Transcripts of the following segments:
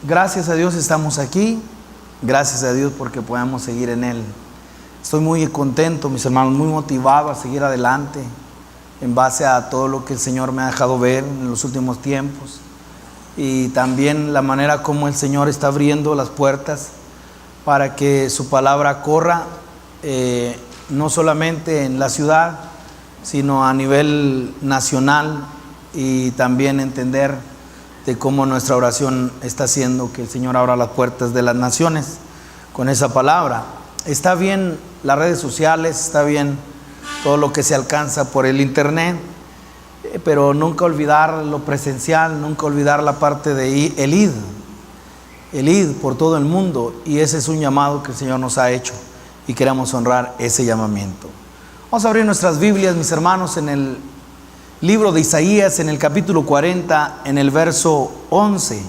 Gracias a Dios estamos aquí, gracias a Dios porque podemos seguir en Él. Estoy muy contento, mis hermanos, muy motivado a seguir adelante en base a todo lo que el Señor me ha dejado ver en los últimos tiempos, y también la manera como el Señor está abriendo las puertas para que su palabra corra, no solamente en la ciudad, sino a nivel nacional, y también entender de cómo nuestra oración está haciendo que el Señor abra las puertas de las naciones con esa palabra. Está bien las redes sociales, está bien todo lo que se alcanza por el internet, pero nunca olvidar lo presencial, nunca olvidar la parte de el ir por todo el mundo, y ese es un llamado que el Señor nos ha hecho y queremos honrar ese llamamiento. Vamos a abrir nuestras Biblias, mis hermanos, en el libro de Isaías, en el capítulo 40, en el verso 11.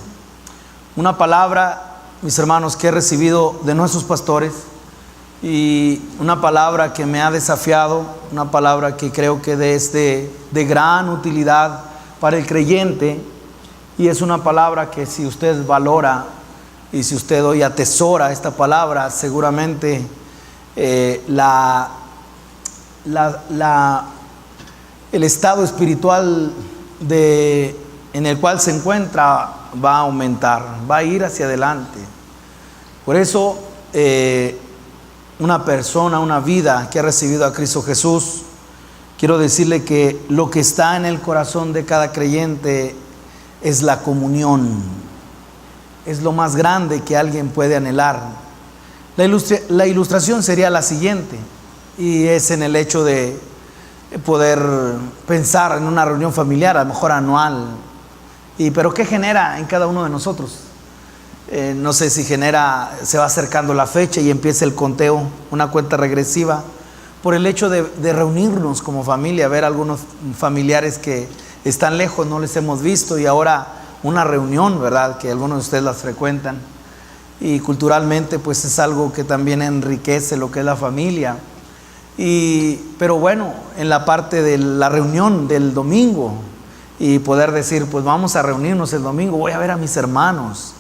Una palabra, mis hermanos, que he recibido de nuestros pastores, y una palabra que me ha desafiado, una palabra que creo que es de gran utilidad para el creyente, y es una palabra que si usted valora y si usted hoy atesora esta palabra, seguramente el estado espiritual en el cual se encuentra va a aumentar, va a ir hacia adelante. Por eso una persona, una vida que ha recibido a Cristo Jesús, quiero decirle que lo que está en el corazón de cada creyente es la comunión. Es lo más grande que alguien puede anhelar. La ilustración sería la siguiente, y es en el hecho de poder pensar en una reunión familiar, a lo mejor anual, pero ¿qué genera en cada uno de nosotros? No sé si se va acercando la fecha y empieza el conteo, una cuenta regresiva, por el hecho de reunirnos como familia, ver algunos familiares que están lejos, no les hemos visto, y ahora una reunión, ¿verdad? Que algunos de ustedes las frecuentan, y culturalmente pues es algo que también enriquece lo que es la familia. Pero bueno, en la parte de la reunión del domingo, y poder decir, pues vamos a reunirnos el domingo, voy a ver a mis hermanos.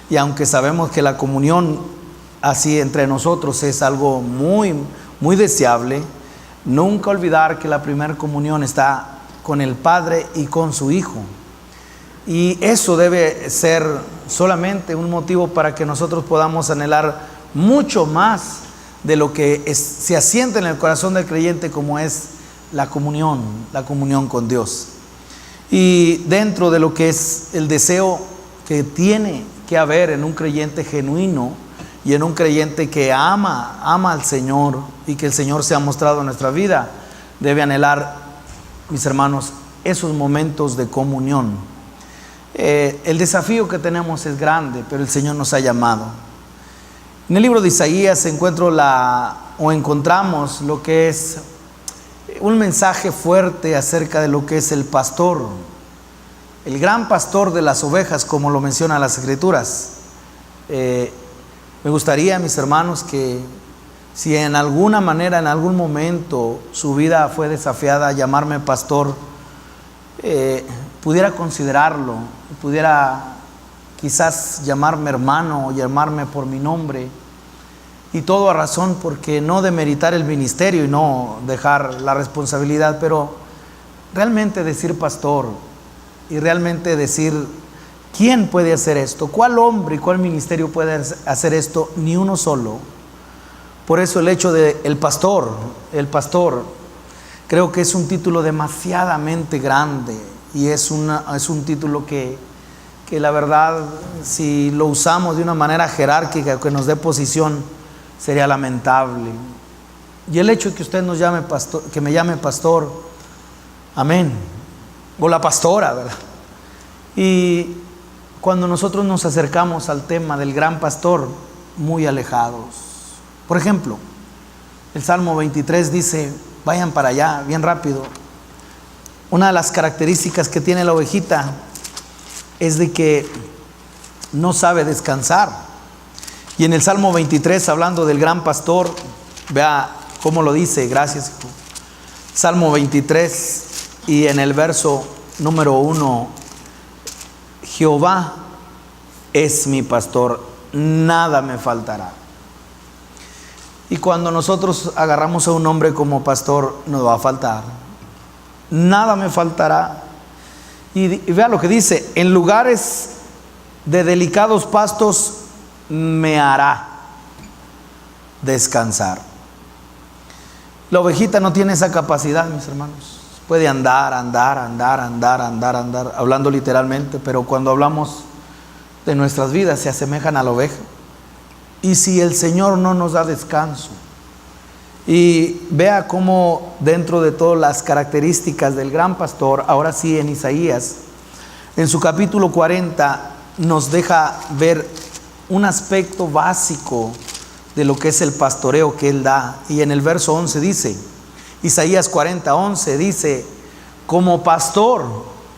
Y aunque sabemos que la comunión así entre nosotros es algo muy, muy deseable, nunca olvidar que la primera comunión está con el Padre y con su Hijo. Y eso debe ser solamente un motivo para que nosotros podamos anhelar mucho más de lo que se asienta en el corazón del creyente, como es la comunión con Dios. Y dentro de lo que es el deseo que tiene que haber en un creyente genuino y en un creyente que ama al Señor, y que el Señor se ha mostrado en nuestra vida, debe anhelar, mis hermanos, esos momentos de comunión. El desafío que tenemos es grande, pero el Señor nos ha llamado. En el libro de Isaías encontramos lo que es un mensaje fuerte acerca de lo que es el pastor, el gran pastor de las ovejas, como lo mencionan las Escrituras. Me gustaría, mis hermanos, que si en alguna manera, en algún momento, su vida fue desafiada a llamarme pastor, pudiera considerarlo, pudiera quizás llamarme hermano o llamarme por mi nombre, y todo a razón, porque no demeritar el ministerio y no dejar la responsabilidad, pero realmente decir pastor, y realmente decir quién puede hacer esto, cuál hombre y cuál ministerio puede hacer esto, ni uno solo. Por eso el hecho de el pastor, creo que es un título demasiadamente grande, y es un título que la verdad, si lo usamos de una manera jerárquica que nos dé posición, sería lamentable. Y el hecho de que usted nos llame pastor, que me llame pastor, amén, o la pastora, ¿verdad? Y cuando nosotros nos acercamos al tema del gran pastor, muy alejados. Por ejemplo, el Salmo 23 dice, vayan para allá, bien rápido. Una de las características que tiene la ovejita es de que no sabe descansar. Y en el Salmo 23, hablando del gran pastor, vea cómo lo dice, gracias. Salmo 23, y en el verso número 1, Jehová es mi pastor, nada me faltará. Y cuando nosotros agarramos a un hombre como pastor, nos va a faltar. Nada me faltará. Y vea lo que dice: en lugares de delicados pastos me hará descansar. La ovejita no tiene esa capacidad, mis hermanos. Puede andar, hablando literalmente, pero cuando hablamos de nuestras vidas se asemejan a la oveja. Y si el Señor no nos da descanso, y vea cómo dentro de todas las características del gran pastor, ahora sí en Isaías, en su capítulo 40, nos deja ver un aspecto básico de lo que es el pastoreo que Él da. Y en el verso 11 dice, Isaías 40:11 dice: como pastor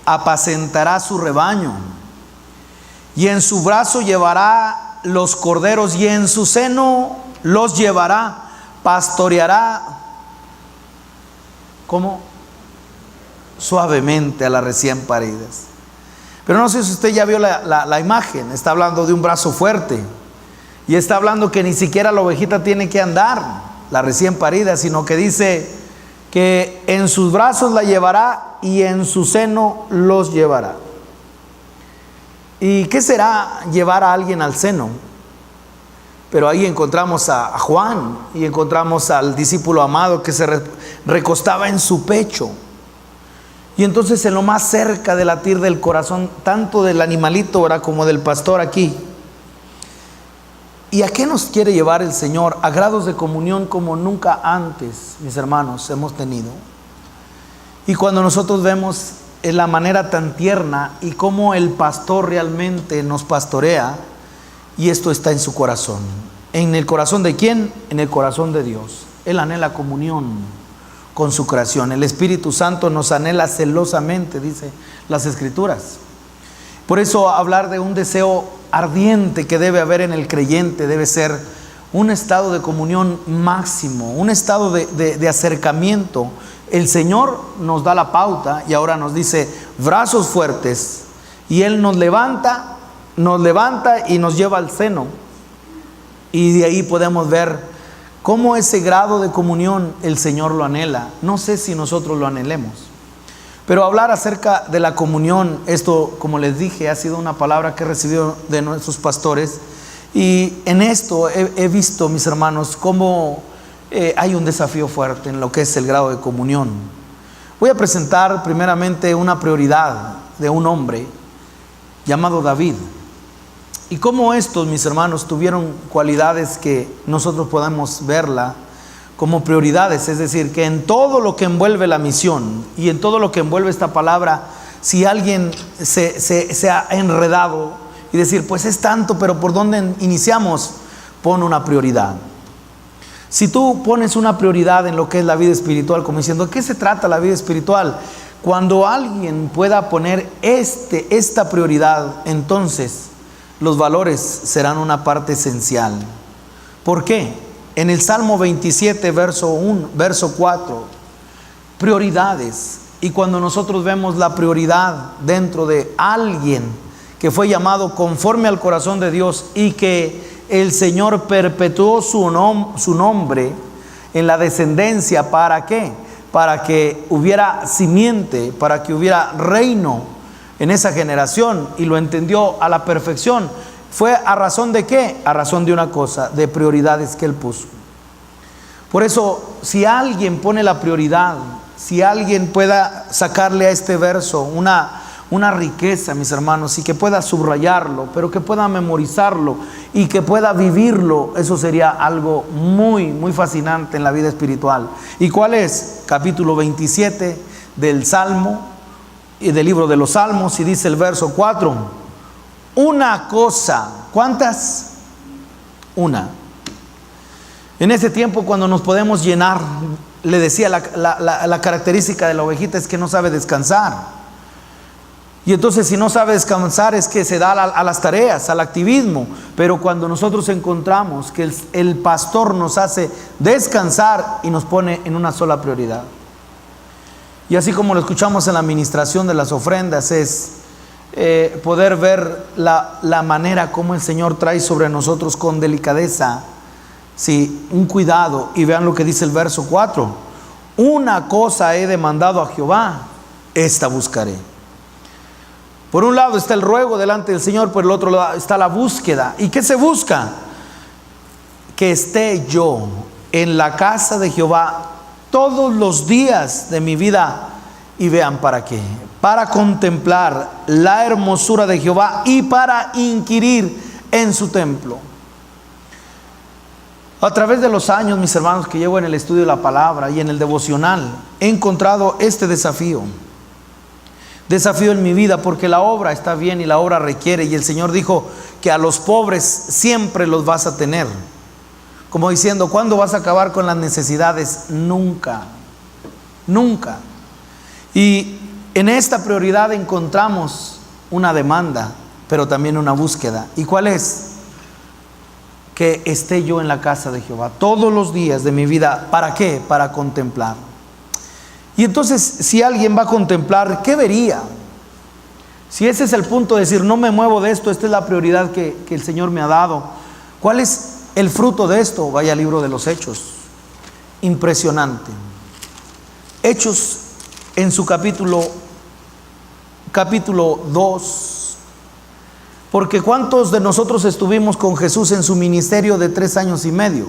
apacentará su rebaño, y en su brazo llevará los corderos, y en su seno los llevará. Pastoreará, ¿cómo? Suavemente a las recién paridas. Pero no sé si usted ya vio la imagen. Está hablando de un brazo fuerte, y está hablando que ni siquiera la ovejita tiene que andar, la recién parida, sino que dice que en sus brazos la llevará y en su seno los llevará. ¿Y qué será llevar a alguien al seno? Pero ahí encontramos a Juan, y encontramos al discípulo amado que se recostaba en su pecho. Y entonces, en lo más cerca del latir del corazón, tanto del animalito ahora como del pastor aquí. ¿Y a qué nos quiere llevar el Señor? A grados de comunión como nunca antes, mis hermanos, hemos tenido. Y cuando nosotros vemos en la manera tan tierna y cómo el pastor realmente nos pastorea, y esto está en su corazón. ¿En el corazón de quién? En el corazón de Dios. Él anhela comunión con su creación. El Espíritu Santo nos anhela celosamente, dice las Escrituras. Por eso hablar de un deseo ardiente que debe haber en el creyente debe ser un estado de comunión máximo, un estado de acercamiento. El Señor nos da la pauta y ahora nos dice brazos fuertes, y Él nos levanta y nos lleva al seno. Y de ahí podemos ver cómo ese grado de comunión el Señor lo anhela. No sé si nosotros lo anhelemos, pero hablar acerca de la comunión, esto, como les dije, ha sido una palabra que he recibido de nuestros pastores, y en esto he visto, mis hermanos, cómo hay un desafío fuerte en lo que es el grado de comunión. Voy a presentar primeramente una prioridad de un hombre llamado David. Y cómo estos, mis hermanos, tuvieron cualidades que nosotros podamos verla como prioridades. Es decir, que en todo lo que envuelve la misión y en todo lo que envuelve esta palabra, si alguien se ha enredado y decir, pues es tanto, pero ¿por dónde iniciamos? Pon una prioridad. Si tú pones una prioridad en lo que es la vida espiritual, como diciendo, ¿de qué se trata la vida espiritual? Cuando alguien pueda poner esta prioridad, entonces los valores serán una parte esencial. ¿Por qué? En el Salmo 27, verso 4, prioridades. Y cuando nosotros vemos la prioridad dentro de alguien que fue llamado conforme al corazón de Dios, y que el Señor perpetuó su nombre en la descendencia, ¿para qué? Para que hubiera simiente, para que hubiera reino en esa generación, y lo entendió a la perfección. ¿Fue a razón de qué? A razón de una cosa, de prioridades que Él puso. Por eso, si alguien pone la prioridad, si alguien pueda sacarle a este verso una riqueza, mis hermanos, y que pueda subrayarlo, pero que pueda memorizarlo y que pueda vivirlo, eso sería algo muy, muy fascinante en la vida espiritual. ¿Y cuál es? Capítulo 27 del Salmo y del libro de los Salmos, y dice el verso 4: una cosa. ¿Cuántas? Una. En ese tiempo, cuando nos podemos llenar, le decía, la característica de la ovejita es que no sabe descansar. Y entonces, si no sabe descansar, es que se da a las tareas, al activismo. Pero cuando nosotros encontramos que el pastor nos hace descansar y nos pone en una sola prioridad. Y así como lo escuchamos en la administración de las ofrendas, es poder ver la manera como el Señor trae sobre nosotros con delicadeza, sí, un cuidado. Y vean lo que dice el verso 4: una cosa he demandado a Jehová, esta buscaré. Por un lado está el ruego delante del Señor, por el otro lado está la búsqueda. ¿Y qué se busca? Que esté yo en la casa de Jehová todos los días de mi vida. Y vean para qué: para contemplar la hermosura de Jehová y para inquirir en su templo. A través de los años, mis hermanos, que llevo en el estudio de la palabra y en el devocional, he encontrado este desafío en mi vida, porque la obra está bien y la obra requiere, y el Señor dijo que a los pobres siempre los vas a tener, como diciendo, ¿cuándo vas a acabar con las necesidades? Nunca, nunca. Y en esta prioridad encontramos una demanda, pero también una búsqueda. ¿Y cuál es? Que esté yo en la casa de Jehová todos los días de mi vida. ¿Para qué? Para contemplar. Y entonces, si alguien va a contemplar, ¿qué vería? Si ese es el punto de decir, no me muevo de esto, esta es la prioridad que el Señor me ha dado. ¿Cuál es el fruto de esto? Vaya al libro de los Hechos. Impresionante. Hechos en su capítulo 2. Porque ¿cuántos de nosotros estuvimos con Jesús en su ministerio de 3 años y medio?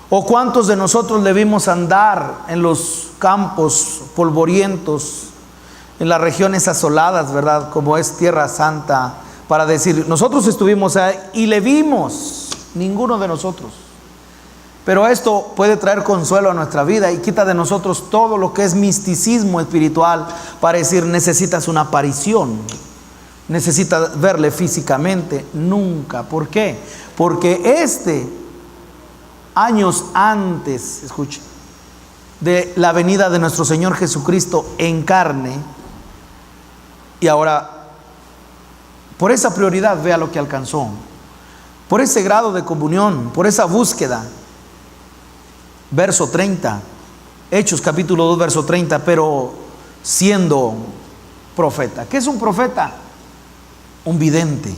¿O cuántos de nosotros le vimos andar en los campos polvorientos, en las regiones asoladas, verdad? Como es Tierra Santa, para decir, nosotros estuvimos ahí y le vimos. Ninguno de nosotros. Pero esto puede traer consuelo a nuestra vida y quita de nosotros todo lo que es misticismo espiritual para decir, necesitas una aparición, necesitas verle físicamente. Nunca. ¿Por qué? Porque años antes, escuche, de la venida de nuestro Señor Jesucristo en carne, y ahora, por esa prioridad, vea lo que alcanzó, por ese grado de comunión, por esa búsqueda. Verso 30, Hechos capítulo 2, verso 30, pero siendo profeta. ¿Qué es un profeta? Un vidente,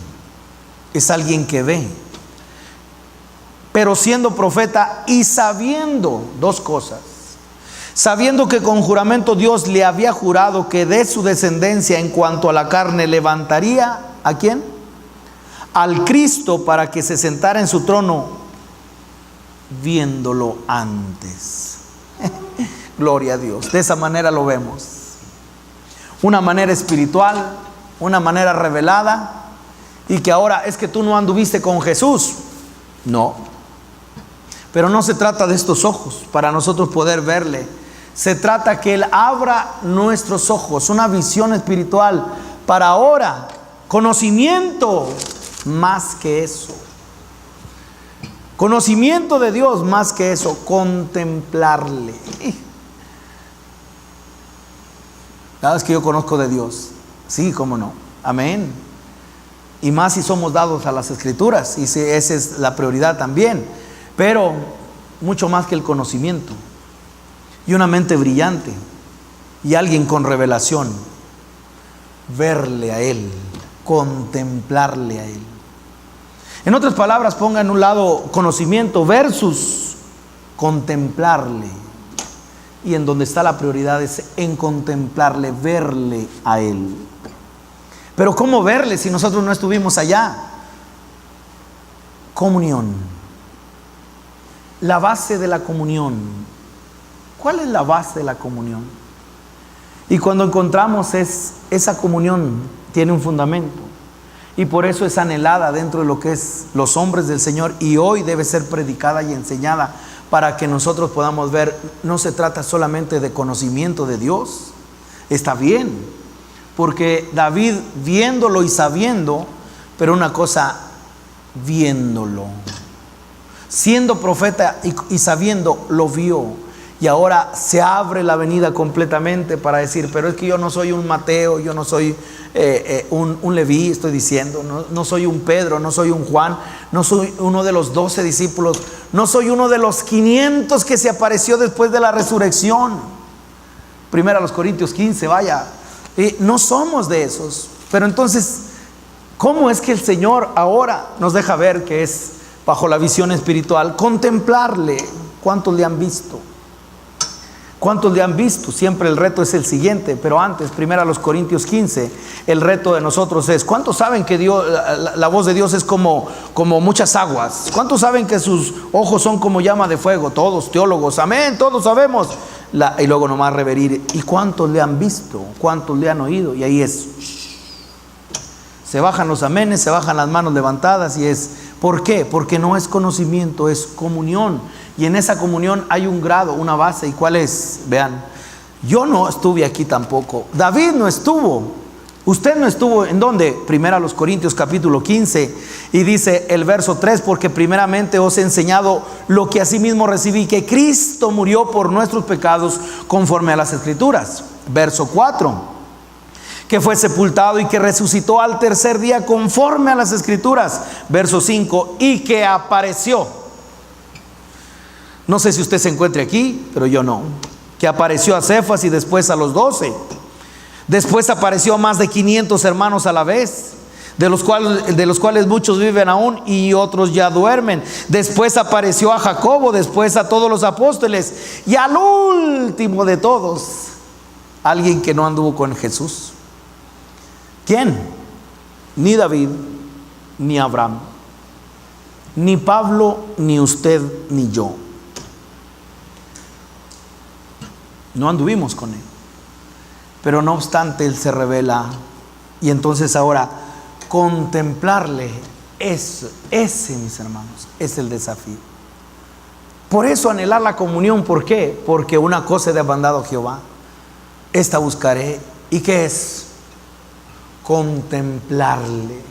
es alguien que ve. Pero siendo profeta y sabiendo dos cosas: sabiendo que con juramento Dios le había jurado que de su descendencia en cuanto a la carne levantaría, ¿a quién? Al Cristo, para que se sentara en su trono, viéndolo antes. Gloria a Dios. De esa manera lo vemos. Una manera espiritual, una manera revelada. Y que ahora es que tú no anduviste con Jesús. No. Pero no se trata de estos ojos para nosotros poder verle. Se trata que Él abra nuestros ojos, una visión espiritual para ahora, conocimiento más que eso. Conocimiento de Dios más que eso, contemplarle. Cada vez que yo conozco de Dios, sí, cómo no, amén. Y más si somos dados a las Escrituras, y si esa es la prioridad también, pero mucho más que el conocimiento, y una mente brillante, y alguien con revelación, verle a Él, contemplarle a Él. En otras palabras, ponga en un lado conocimiento versus contemplarle. Y en donde está la prioridad es en contemplarle, verle a Él. Pero ¿cómo verle si nosotros no estuvimos allá? Comunión. La base de la comunión. ¿Cuál es la base de la comunión? Y cuando encontramos esa comunión tiene un fundamento. Y por eso es anhelada dentro de lo que es los hombres del Señor, y hoy debe ser predicada y enseñada para que nosotros podamos ver. No se trata solamente de conocimiento de Dios, está bien, porque David viéndolo y sabiendo, pero una cosa, viéndolo, siendo profeta y sabiendo, lo vio. Y ahora se abre la avenida completamente para decir, pero es que yo no soy un Mateo, yo no soy un Leví, estoy diciendo, no soy un Pedro, no soy un Juan, no soy uno de los 12 discípulos, no soy uno de los 500 que se apareció después de la resurrección. Primera a los Corintios 15, vaya, Y no somos de esos. Pero entonces, ¿cómo es que el Señor ahora nos deja ver que es bajo la visión espiritual? Contemplarle. ¿Cuántos le han visto? ¿Cuántos le han visto? Siempre el reto es el siguiente, pero antes, 1 Corintios 15, el reto de nosotros es: ¿cuántos saben que Dios, la voz de Dios es como muchas aguas? ¿Cuántos saben que sus ojos son como llama de fuego? Todos teólogos, amén, todos sabemos. Y luego nomás reverir: ¿y cuántos le han visto? ¿Cuántos le han oído? Y ahí es, se bajan los amenes, se bajan las manos levantadas, y es, ¿por qué? Porque no es conocimiento, es comunión. Y en esa comunión hay un grado, una base. ¿Y cuál es? Vean, yo no estuve aquí tampoco. David no estuvo. Usted no estuvo. ¿En dónde? 1 Corintios capítulo 15. Y dice el verso 3: porque primeramente os he enseñado lo que asimismo recibí, que Cristo murió por nuestros pecados conforme a las Escrituras. Verso 4: que fue sepultado y que resucitó al tercer día conforme a las Escrituras. Verso 5: y que apareció. No sé si usted se encuentre aquí, pero yo no. Que apareció a Cefas y después a los 12. Después apareció a más de 500 hermanos a la vez, de los cuales muchos viven aún y otros ya duermen. Después apareció a Jacobo, después a todos los apóstoles, y al último de todos, alguien que no anduvo con Jesús. ¿Quién? Ni David, ni Abraham, ni Pablo, ni usted, ni yo. No anduvimos con él, pero no obstante él se revela. Y entonces ahora contemplarle, ese, mis hermanos, es el desafío. Por eso anhelar la comunión. ¿Por qué? Porque una cosa he demandado a Jehová, esta buscaré. ¿Y qué es? Contemplarle,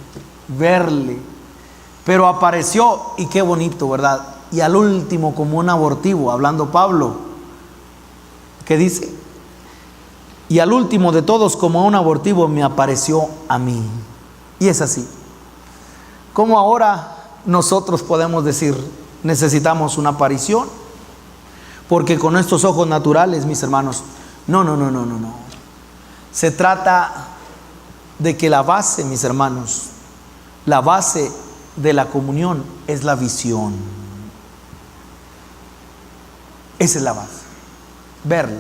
verle. Pero apareció, y qué bonito, ¿verdad? Y al último, como un abortivo, hablando Pablo, ¿qué dice? Y al último de todos, como un abortivo, me apareció a mí. Y es así. ¿Cómo ahora nosotros podemos decir, necesitamos una aparición? Porque con estos ojos naturales, mis hermanos, no. Se trata de que la base, mis hermanos, la base de la comunión es la visión. Esa es la base. Verle.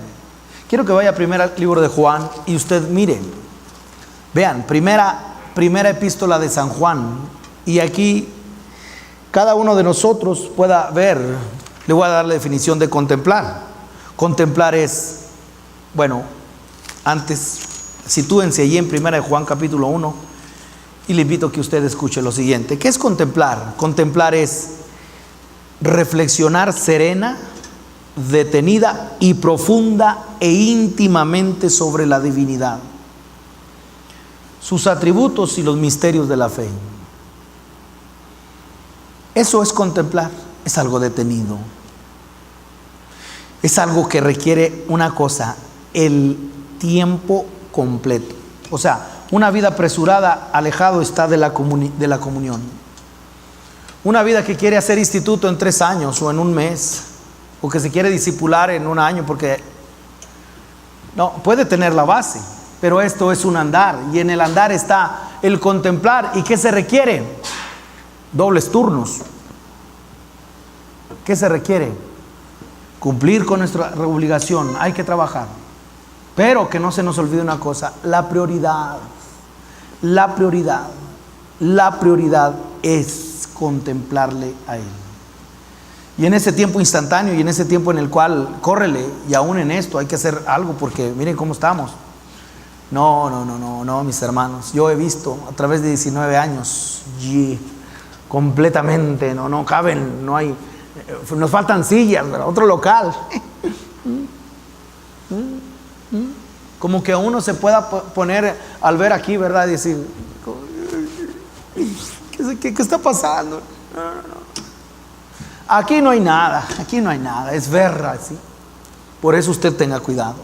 Quiero que vaya primero al libro de Juan y usted mire. Vean, primera epístola de San Juan. Y aquí cada uno de nosotros pueda ver. Le voy a dar la definición de contemplar. Contemplar es, bueno, antes sitúense allí en 1 Juan capítulo 1 y le invito a que usted escuche lo siguiente. ¿Qué es contemplar? Contemplar es reflexionar serena, detenida y profunda e íntimamente sobre la divinidad, sus atributos y los misterios de la fe. Eso es contemplar. Es algo detenido, es algo que requiere una cosa: el tiempo completo. O sea, una vida apresurada, alejado está de la comunión. Una vida que quiere hacer instituto en 3 años o en un mes, o que se quiere discipular en 1 año, porque no, puede tener la base, pero esto es un andar, y en el andar está el contemplar. ¿Y qué se requiere? Dobles turnos. ¿Qué se requiere? Cumplir con nuestra obligación. Hay que trabajar, pero que no se nos olvide una cosa: la prioridad es contemplarle a Él. Y en ese tiempo instantáneo, y en ese tiempo en el cual córrele, y aún en esto hay que hacer algo, porque miren cómo estamos. No, mis hermanos. Yo he visto a través de 19 años, completamente, no caben, no hay, nos faltan sillas, ¿verdad? Otro local. Como que uno se pueda poner al ver aquí, ¿verdad? Y decir, ¿qué está pasando? No. Aquí no hay nada, es ver así. Por eso usted tenga cuidado.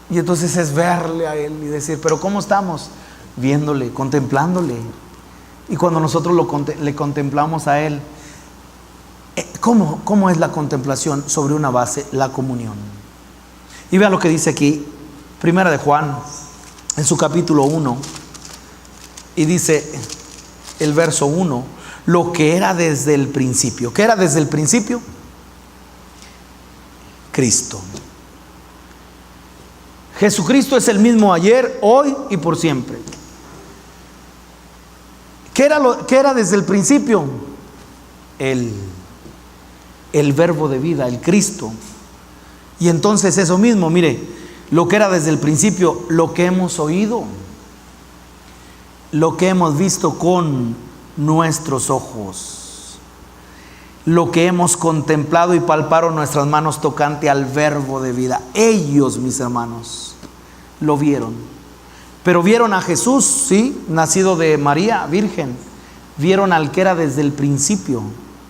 Y entonces es verle a Él y decir, pero ¿cómo estamos? Viéndole, contemplándole. Y cuando nosotros le contemplamos a Él, ¿cómo es la contemplación? Sobre una base, la comunión. Y vean lo que dice aquí Primera de Juan, en su capítulo 1, y dice el verso 1, lo que era desde el principio. ¿Qué era desde el principio? Cristo. Jesucristo es el mismo ayer, hoy y por siempre. ¿Qué era desde el principio? El verbo de vida, el Cristo. Y entonces eso mismo, mire, lo que era desde el principio, lo que hemos oído, lo que hemos visto con nuestros ojos, lo que hemos contemplado y palparon nuestras manos tocante al verbo de vida. Ellos, mis hermanos, lo vieron. Pero vieron a Jesús, sí, nacido de María, virgen. Vieron al que era desde el principio.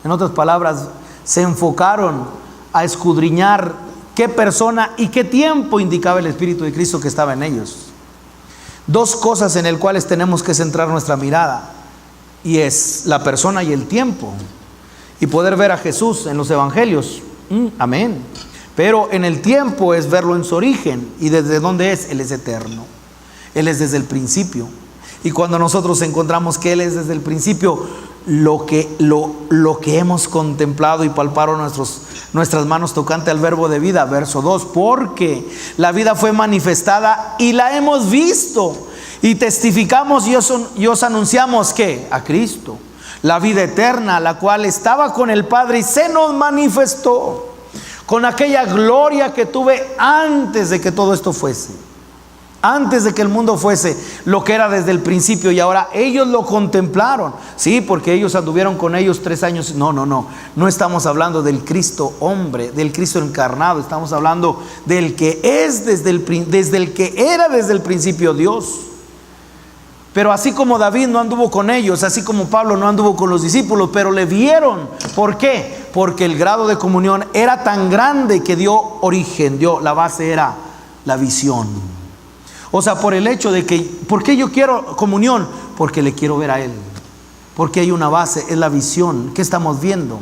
En otras palabras, se enfocaron a escudriñar qué persona y qué tiempo indicaba el Espíritu de Cristo que estaba en ellos. Dos cosas en las cuales tenemos que centrar nuestra mirada, y es la persona y el tiempo, y poder ver a Jesús en los evangelios. Amén. Pero en el tiempo es verlo en su origen. ¿Y desde dónde es? Él es eterno. Él es desde el principio. Y cuando nosotros encontramos que Él es desde el principio, lo que hemos contemplado y palparon nuestras manos tocante al verbo de vida, verso 2, porque la vida fue manifestada y la hemos visto y testificamos y os anunciamos que a Cristo, la vida eterna, la cual estaba con el Padre y se nos manifestó con aquella gloria que tuve antes de que todo esto fuese. Antes de que el mundo fuese, lo que era desde el principio, y ahora ellos lo contemplaron. Sí, porque ellos anduvieron con ellos 3 años. No estamos hablando del Cristo hombre, del Cristo encarnado. Estamos hablando del que es desde el que era desde el principio Dios. Pero así como David no anduvo con ellos, así como Pablo no anduvo con los discípulos, pero le vieron. ¿Por qué? Porque el grado de comunión era tan grande que la base era la visión. O sea, por el hecho de que, ¿por qué yo quiero comunión? Porque le quiero ver a Él. Porque hay una base, es la visión. ¿Qué estamos viendo?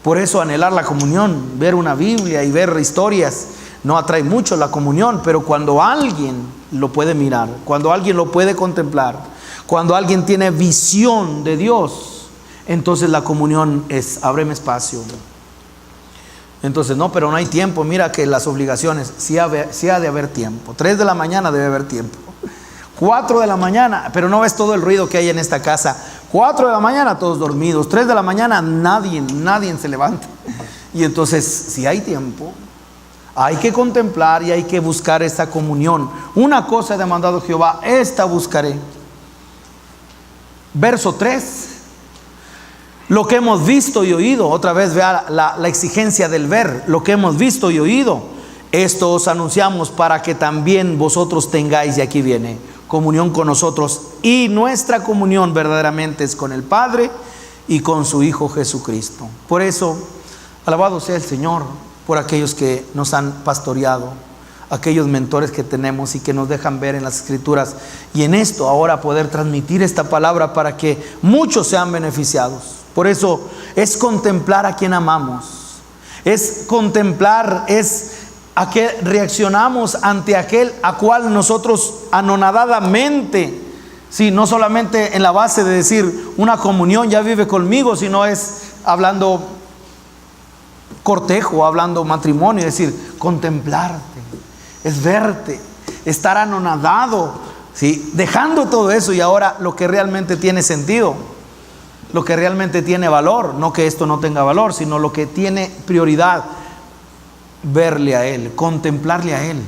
Por eso anhelar la comunión, ver una Biblia y ver historias, no atrae mucho la comunión. Pero cuando alguien lo puede mirar, cuando alguien lo puede contemplar, cuando alguien tiene visión de Dios, entonces la comunión es, ábreme espacio. Entonces, no, pero no hay tiempo. Mira que las obligaciones, sí ha de haber tiempo. 3 de la mañana debe haber tiempo. 4 de la mañana, pero no ves todo el ruido que hay en esta casa. 4 de la mañana todos dormidos. 3 de la mañana nadie se levanta. Y entonces, si hay tiempo, hay que contemplar y hay que buscar esta comunión. Una cosa he demandado Jehová, esta buscaré. Verso 3. Lo que hemos visto y oído, otra vez vea la exigencia del ver, lo que hemos visto y oído, esto os anunciamos para que también vosotros tengáis, y aquí viene, comunión con nosotros, y nuestra comunión verdaderamente es con el Padre y con su Hijo Jesucristo. Por eso, alabado sea el Señor por aquellos que nos han pastoreado, aquellos mentores que tenemos y que nos dejan ver en las Escrituras, y en esto ahora poder transmitir esta palabra para que muchos sean beneficiados. Por eso es contemplar a quien amamos, es contemplar, es a qué reaccionamos ante aquel a cual nosotros anonadadamente, sí, no solamente en la base de decir una comunión ya vive conmigo, sino es hablando cortejo, hablando matrimonio, es decir, contemplarte, es verte, estar anonadado, sí, dejando todo eso, y ahora lo que realmente tiene sentido, lo que realmente tiene valor, no que esto no tenga valor, sino lo que tiene prioridad, verle a Él, contemplarle a Él.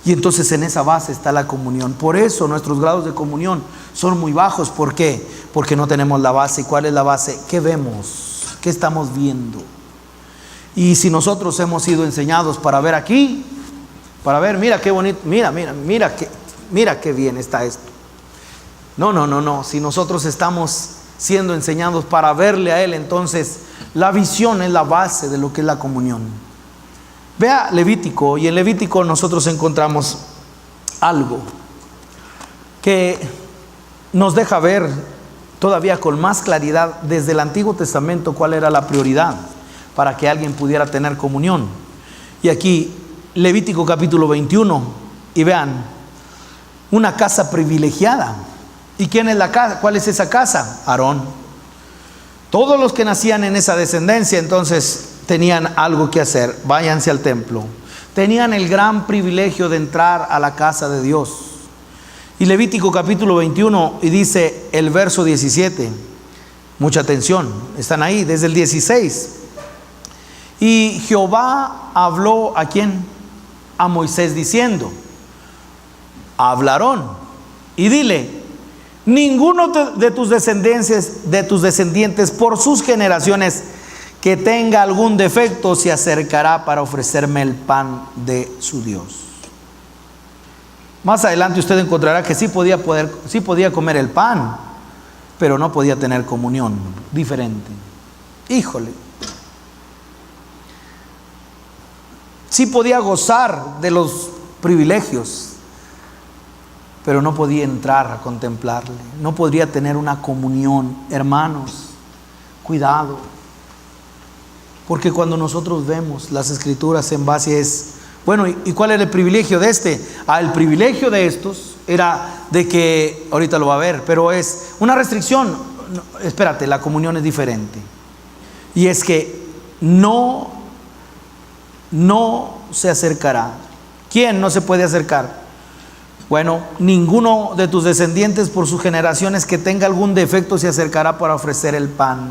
Y entonces en esa base está la comunión. Por eso nuestros grados de comunión son muy bajos. ¿Por qué? Porque no tenemos la base. ¿Y cuál es la base? ¿Qué vemos? ¿Qué estamos viendo? Y si nosotros hemos sido enseñados para ver aquí, para ver, mira qué bonito, mira qué bien está esto. No. Si nosotros estamos siendo enseñados para verle a Él, entonces la visión es la base de lo que es la comunión. Vea Levítico, y en Levítico nosotros encontramos algo que nos deja ver todavía con más claridad desde el Antiguo Testamento cuál era la prioridad para que alguien pudiera tener comunión. Y aquí Levítico capítulo 21 y vean, una casa privilegiada. ¿Y quién es la casa? ¿Cuál es esa casa? Aarón. Todos los que nacían en esa descendencia entonces tenían algo que hacer. Váyanse al templo. Tenían el gran privilegio de entrar a la casa de Dios. Y Levítico capítulo 21 y dice el verso 17. Mucha atención, están ahí desde el 16. Y Jehová habló ¿a quién? A Moisés diciendo: habla Aarón y dile: ninguno de tus descendientes por sus generaciones que tenga algún defecto se acercará para ofrecerme el pan de su Dios. Más adelante usted encontrará que sí podía comer el pan, pero no podía tener comunión. Diferente. Híjole. Sí podía gozar de los privilegios, pero no podía entrar a contemplarle. No podría tener una comunión. Hermanos, cuidado. Porque cuando nosotros vemos las escrituras en base es, bueno, ¿y cuál era el privilegio de este? El privilegio de estos era de que, ahorita lo va a ver, pero es una restricción. No, espérate, la comunión es diferente. Y es que no se acercará. ¿Quién no se puede acercar? Bueno, ninguno de tus descendientes por sus generaciones que tenga algún defecto se acercará para ofrecer el pan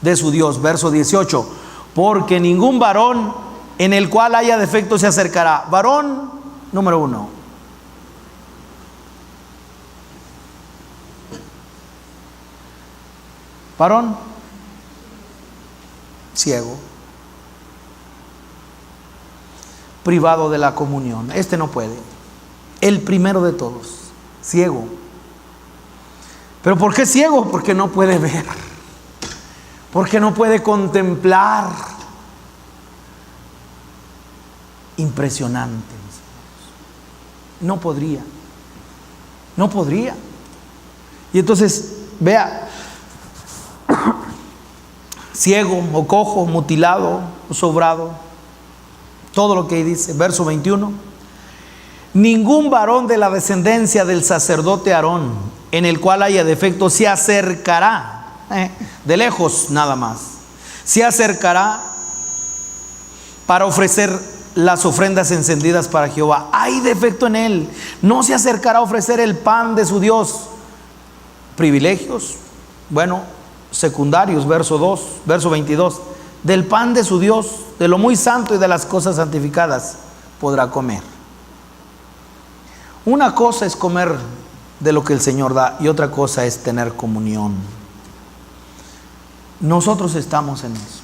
de su Dios. Verso 18. Porque ningún varón en el cual haya defecto se acercará. Varón número 1. Varón ciego, privado de la comunión. Este no puede. El primero de todos, ciego. ¿Pero por qué ciego? Porque no puede ver, porque no puede contemplar. Impresionante. No podría. Y entonces, vea, ciego o cojo, mutilado o sobrado, todo lo que ahí dice. Verso 21. Ningún varón de la descendencia del sacerdote Aarón en el cual haya defecto se acercará, de lejos nada más, se acercará para ofrecer las ofrendas encendidas para Jehová. Hay defecto en él, no se acercará a ofrecer el pan de su Dios. Privilegios, bueno, secundarios, verso 22. Del pan de su Dios, de lo muy santo y de las cosas santificadas podrá comer. Una cosa es comer de lo que el Señor da y otra cosa es tener comunión. Nosotros estamos en eso.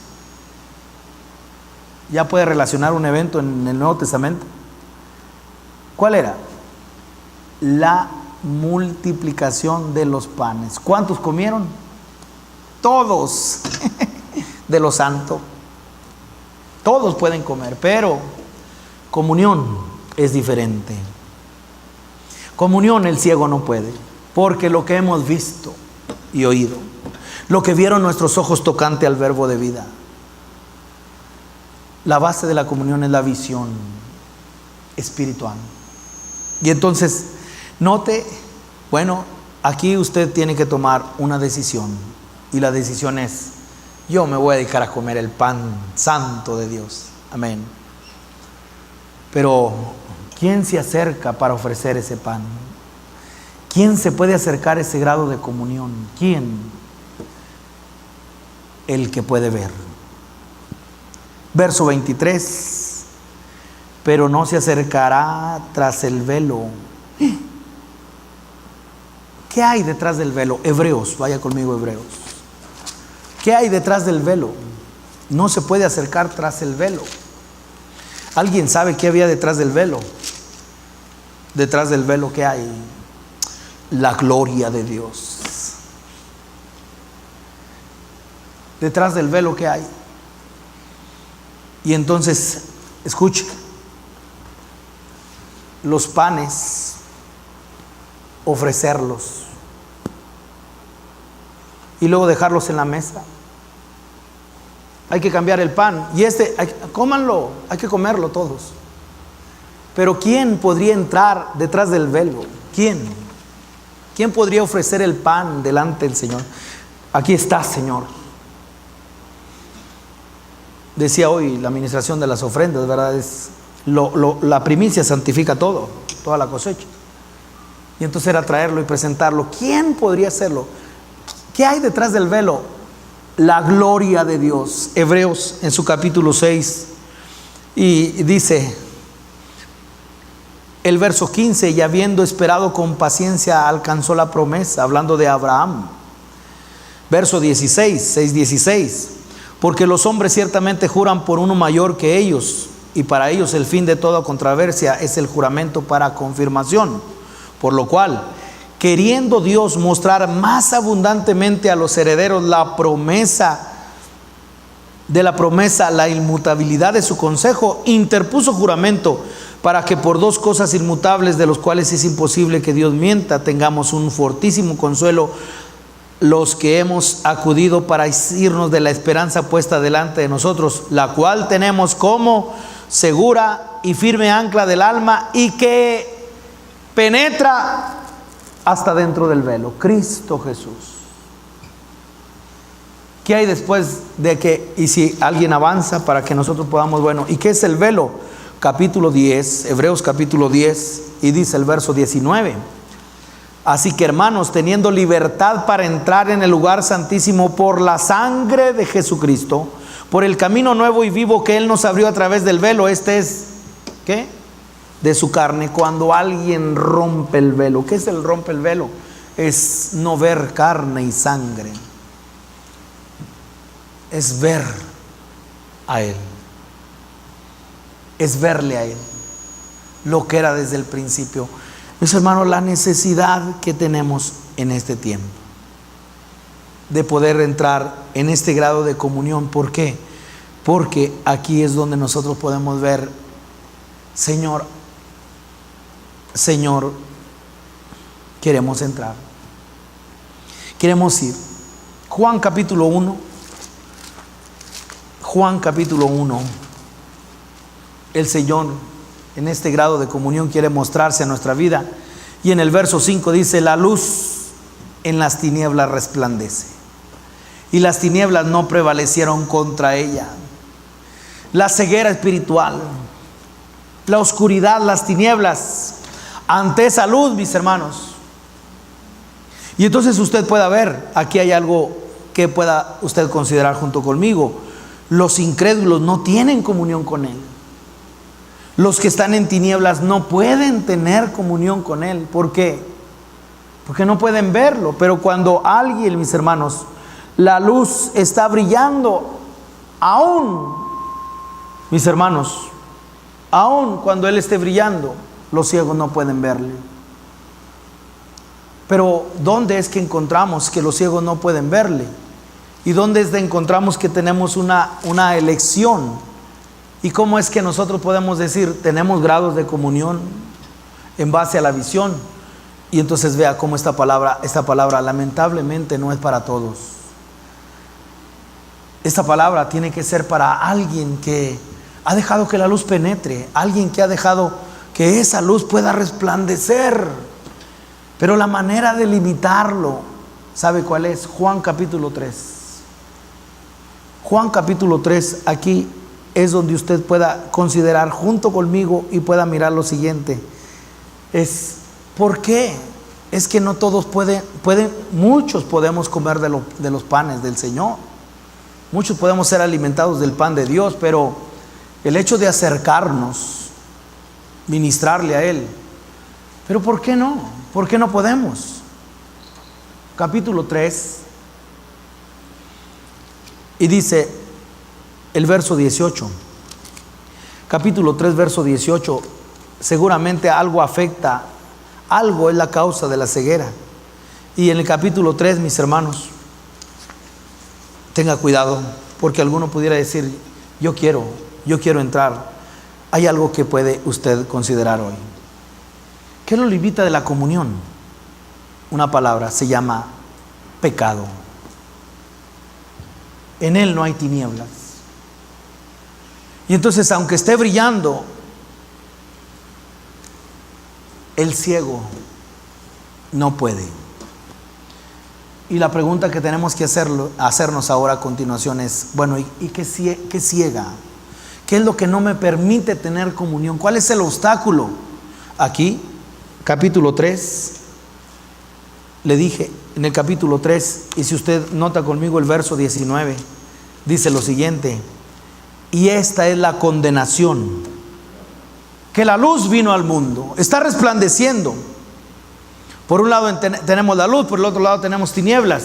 Ya puede relacionar un evento en el Nuevo Testamento. ¿Cuál era? La multiplicación de los panes. ¿Cuántos comieron? Todos. De lo santo. Todos pueden comer, pero comunión es diferente. Comunión el ciego no puede, porque lo que hemos visto y oído, lo que vieron nuestros ojos tocante al verbo de vida, la base de la comunión es la visión espiritual. Y entonces, note, bueno, aquí usted tiene que tomar una decisión, y la decisión es: yo me voy a dedicar a comer el pan santo de Dios. Amén. Pero ¿quién se acerca para ofrecer ese pan? ¿Quién se puede acercar a ese grado de comunión? ¿Quién? El que puede ver. Verso 23. Pero no se acercará tras el velo. ¿Qué hay detrás del velo? Hebreos, vaya conmigo, Hebreos. ¿Qué hay detrás del velo? No se puede acercar tras el velo. ¿Alguien sabe qué había detrás del velo? Detrás del velo, ¿qué hay? La gloria de Dios. Detrás del velo, ¿qué hay? Y entonces, escuche, los panes, ofrecerlos y luego dejarlos en la mesa. Hay que cambiar el pan y cómanlo, hay que comerlo todos. Pero ¿quién podría entrar detrás del velo? ¿Quién? ¿Quién podría ofrecer el pan delante del Señor? Aquí está, Señor. Decía hoy la administración de las ofrendas, ¿verdad? La primicia santifica todo, toda la cosecha. Y entonces era traerlo y presentarlo. ¿Quién podría hacerlo? ¿Qué hay detrás del velo? La gloria de Dios. Hebreos en su capítulo 6 y dice el verso 15: y habiendo esperado con paciencia alcanzó la promesa, hablando de Abraham. Verso 16, 6:16: porque los hombres ciertamente juran por uno mayor que ellos, y para ellos el fin de toda controversia es el juramento para confirmación. Por lo cual, queriendo Dios mostrar más abundantemente a los herederos la promesa, la inmutabilidad de su consejo, interpuso juramento, para que por dos cosas inmutables, de los cuales es imposible que Dios mienta, tengamos un fortísimo consuelo los que hemos acudido para asirnos de la esperanza puesta delante de nosotros, la cual tenemos como segura y firme ancla del alma, y que penetra hasta dentro del velo, Cristo Jesús. ¿Qué hay después de que, y si alguien avanza para que nosotros podamos, bueno, ¿y qué es el velo? Capítulo 10, Hebreos capítulo 10, y dice el verso 19: así que, hermanos, teniendo libertad para entrar en el lugar santísimo por la sangre de Jesucristo, por el camino nuevo y vivo que Él nos abrió a través del velo, este es, ¿qué? De su carne. Cuando alguien rompe el velo, ¿qué es el rompe el velo? Es no ver carne y sangre, es ver a Él, es verle a Él, lo que era desde el principio. Mis hermanos, la necesidad que tenemos en este tiempo de poder entrar en este grado de comunión. ¿Por qué? Porque aquí es donde nosotros podemos ver: Señor, Señor, queremos entrar, queremos ir. Juan capítulo 1, Juan capítulo 1, el Señor en este grado de comunión quiere mostrarse a nuestra vida, y en el verso 5 dice: la luz en las tinieblas resplandece, y las tinieblas no prevalecieron contra ella. La ceguera espiritual, la oscuridad, las tinieblas, ante esa luz, mis hermanos. Y entonces usted pueda ver, aquí hay algo que pueda usted considerar junto conmigo: los incrédulos no tienen comunión con Él. Los que están en tinieblas no pueden tener comunión con Él. ¿Por qué? Porque no pueden verlo. Pero cuando alguien, mis hermanos, la luz está brillando, aún, mis hermanos, aún cuando Él esté brillando, los ciegos no pueden verle. Pero ¿dónde es que encontramos que los ciegos no pueden verle? ¿Y dónde es que encontramos que tenemos una elección? ¿Y cómo es que nosotros podemos decir tenemos grados de comunión en base a la visión? Y entonces vea cómo esta palabra lamentablemente no es para todos. Esta palabra tiene que ser para alguien que ha dejado que la luz penetre, alguien que ha dejado que esa luz pueda resplandecer. Pero la manera de limitarlo, ¿sabe cuál es? Juan capítulo 3. Juan capítulo 3, aquí es donde usted pueda considerar junto conmigo y pueda mirar lo siguiente. Es ¿por qué? Es que no todos pueden, muchos podemos comer de los panes del Señor. Muchos podemos ser alimentados del pan de Dios, pero el hecho de acercarnos, ministrarle a Él, pero ¿por qué no? ¿Por qué no podemos? Capítulo 3, y dice el verso 18, capítulo 3, verso 18, seguramente algo afecta, algo es la causa de la ceguera. Y en el capítulo 3, mis hermanos, tenga cuidado, porque alguno pudiera decir: yo quiero entrar. Hay algo que puede usted considerar hoy. ¿Qué lo limita de la comunión? Una palabra, se llama pecado. En Él no hay tinieblas. Y entonces, aunque esté brillando, el ciego no puede. Y la pregunta que tenemos que hacernos ahora a continuación es, bueno, ¿y qué ciega? ¿Qué es lo que no me permite tener comunión? ¿Cuál es el obstáculo? Aquí, capítulo 3, le dije, en el capítulo 3, y si usted nota conmigo el verso 19, dice lo siguiente: y esta es la condenación, que la luz vino al mundo, está resplandeciendo. Por un lado tenemos la luz, por el otro lado tenemos tinieblas.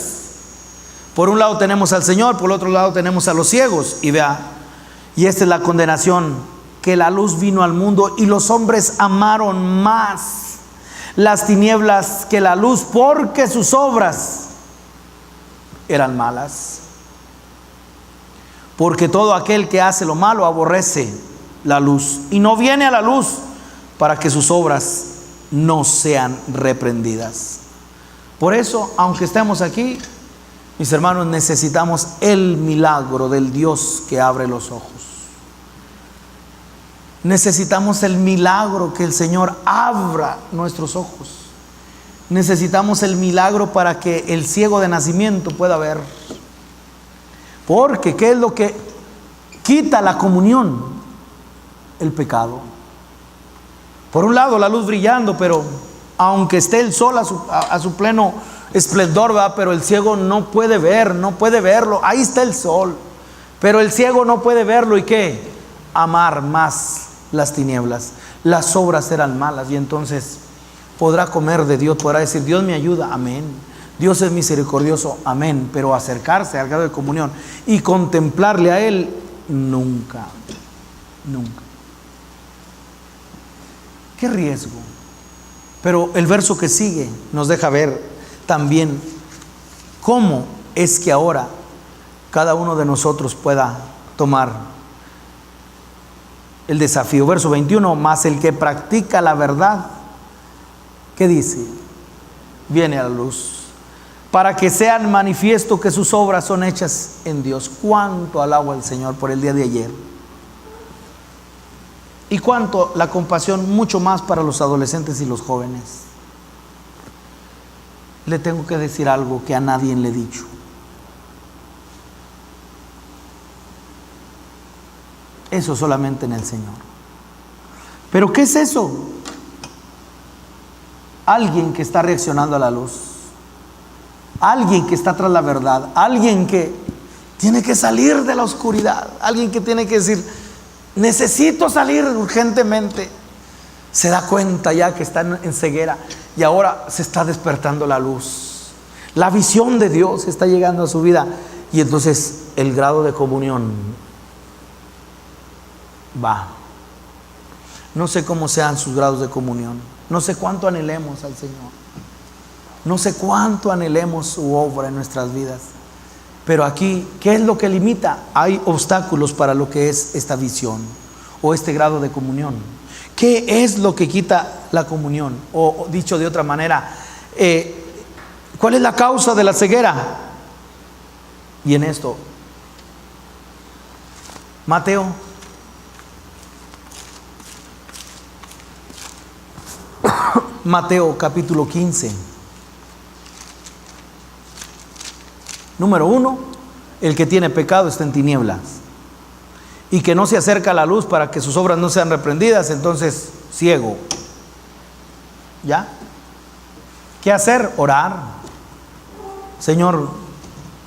Por un lado tenemos al Señor, por el otro lado tenemos a los ciegos. Y vea, y esta es la condenación, que la luz vino al mundo y los hombres amaron más las tinieblas que la luz, porque sus obras eran malas. Porque todo aquel que hace lo malo aborrece la luz y no viene a la luz, para que sus obras no sean reprendidas. Por eso, aunque estemos aquí, mis hermanos, necesitamos el milagro del Dios que abre los ojos. Necesitamos el milagro que el Señor abra nuestros ojos. Necesitamos el milagro para que el ciego de nacimiento pueda ver. Porque ¿qué es lo que quita la comunión? El pecado. Por un lado la luz brillando, pero aunque esté el sol a su pleno esplendor, ¿verdad? Pero el ciego no puede ver, no puede verlo. Ahí está el sol, pero el ciego no puede verlo. ¿Y qué? Amar más las tinieblas. Las obras eran malas, y entonces podrá comer de Dios, podrá decir: Dios me ayuda, amén. Dios es misericordioso, amén. Pero acercarse al grado de comunión y contemplarle a Él, nunca, nunca. Qué riesgo. Pero el verso que sigue nos deja ver también cómo es que ahora cada uno de nosotros pueda tomar el desafío. Verso 21, mas el que practica la verdad, ¿qué dice? Viene a la luz, para que sean manifiesto que sus obras son hechas en Dios. Cuánto alabo al Señor por el día de ayer. Y cuánto la compasión, mucho más para los adolescentes y los jóvenes. Le tengo que decir algo que a nadie le he dicho. Eso solamente en el Señor. ¿Pero qué es eso? Alguien que está reaccionando a la luz. Alguien que está tras la verdad. Alguien que tiene que salir de la oscuridad. Alguien que tiene que decir: necesito salir urgentemente. Se da cuenta ya que está en ceguera y ahora se está despertando la luz. La visión de Dios está llegando a su vida, y entonces el grado de comunión va. No sé cómo sean sus grados de comunión. No sé cuánto anhelemos al Señor. No sé cuánto anhelemos su obra en nuestras vidas. Pero aquí, ¿qué es lo que limita? Hay obstáculos para lo que es esta visión o este grado de comunión. ¿Qué es lo que quita la comunión? O dicho de otra manera, ¿cuál es la causa de la ceguera? Y en esto, Mateo capítulo 15. Número 1, el que tiene pecado está en tinieblas y que no se acerca a la luz para que sus obras no sean reprendidas, entonces ciego. ¿Ya? ¿Qué hacer? Orar. Señor,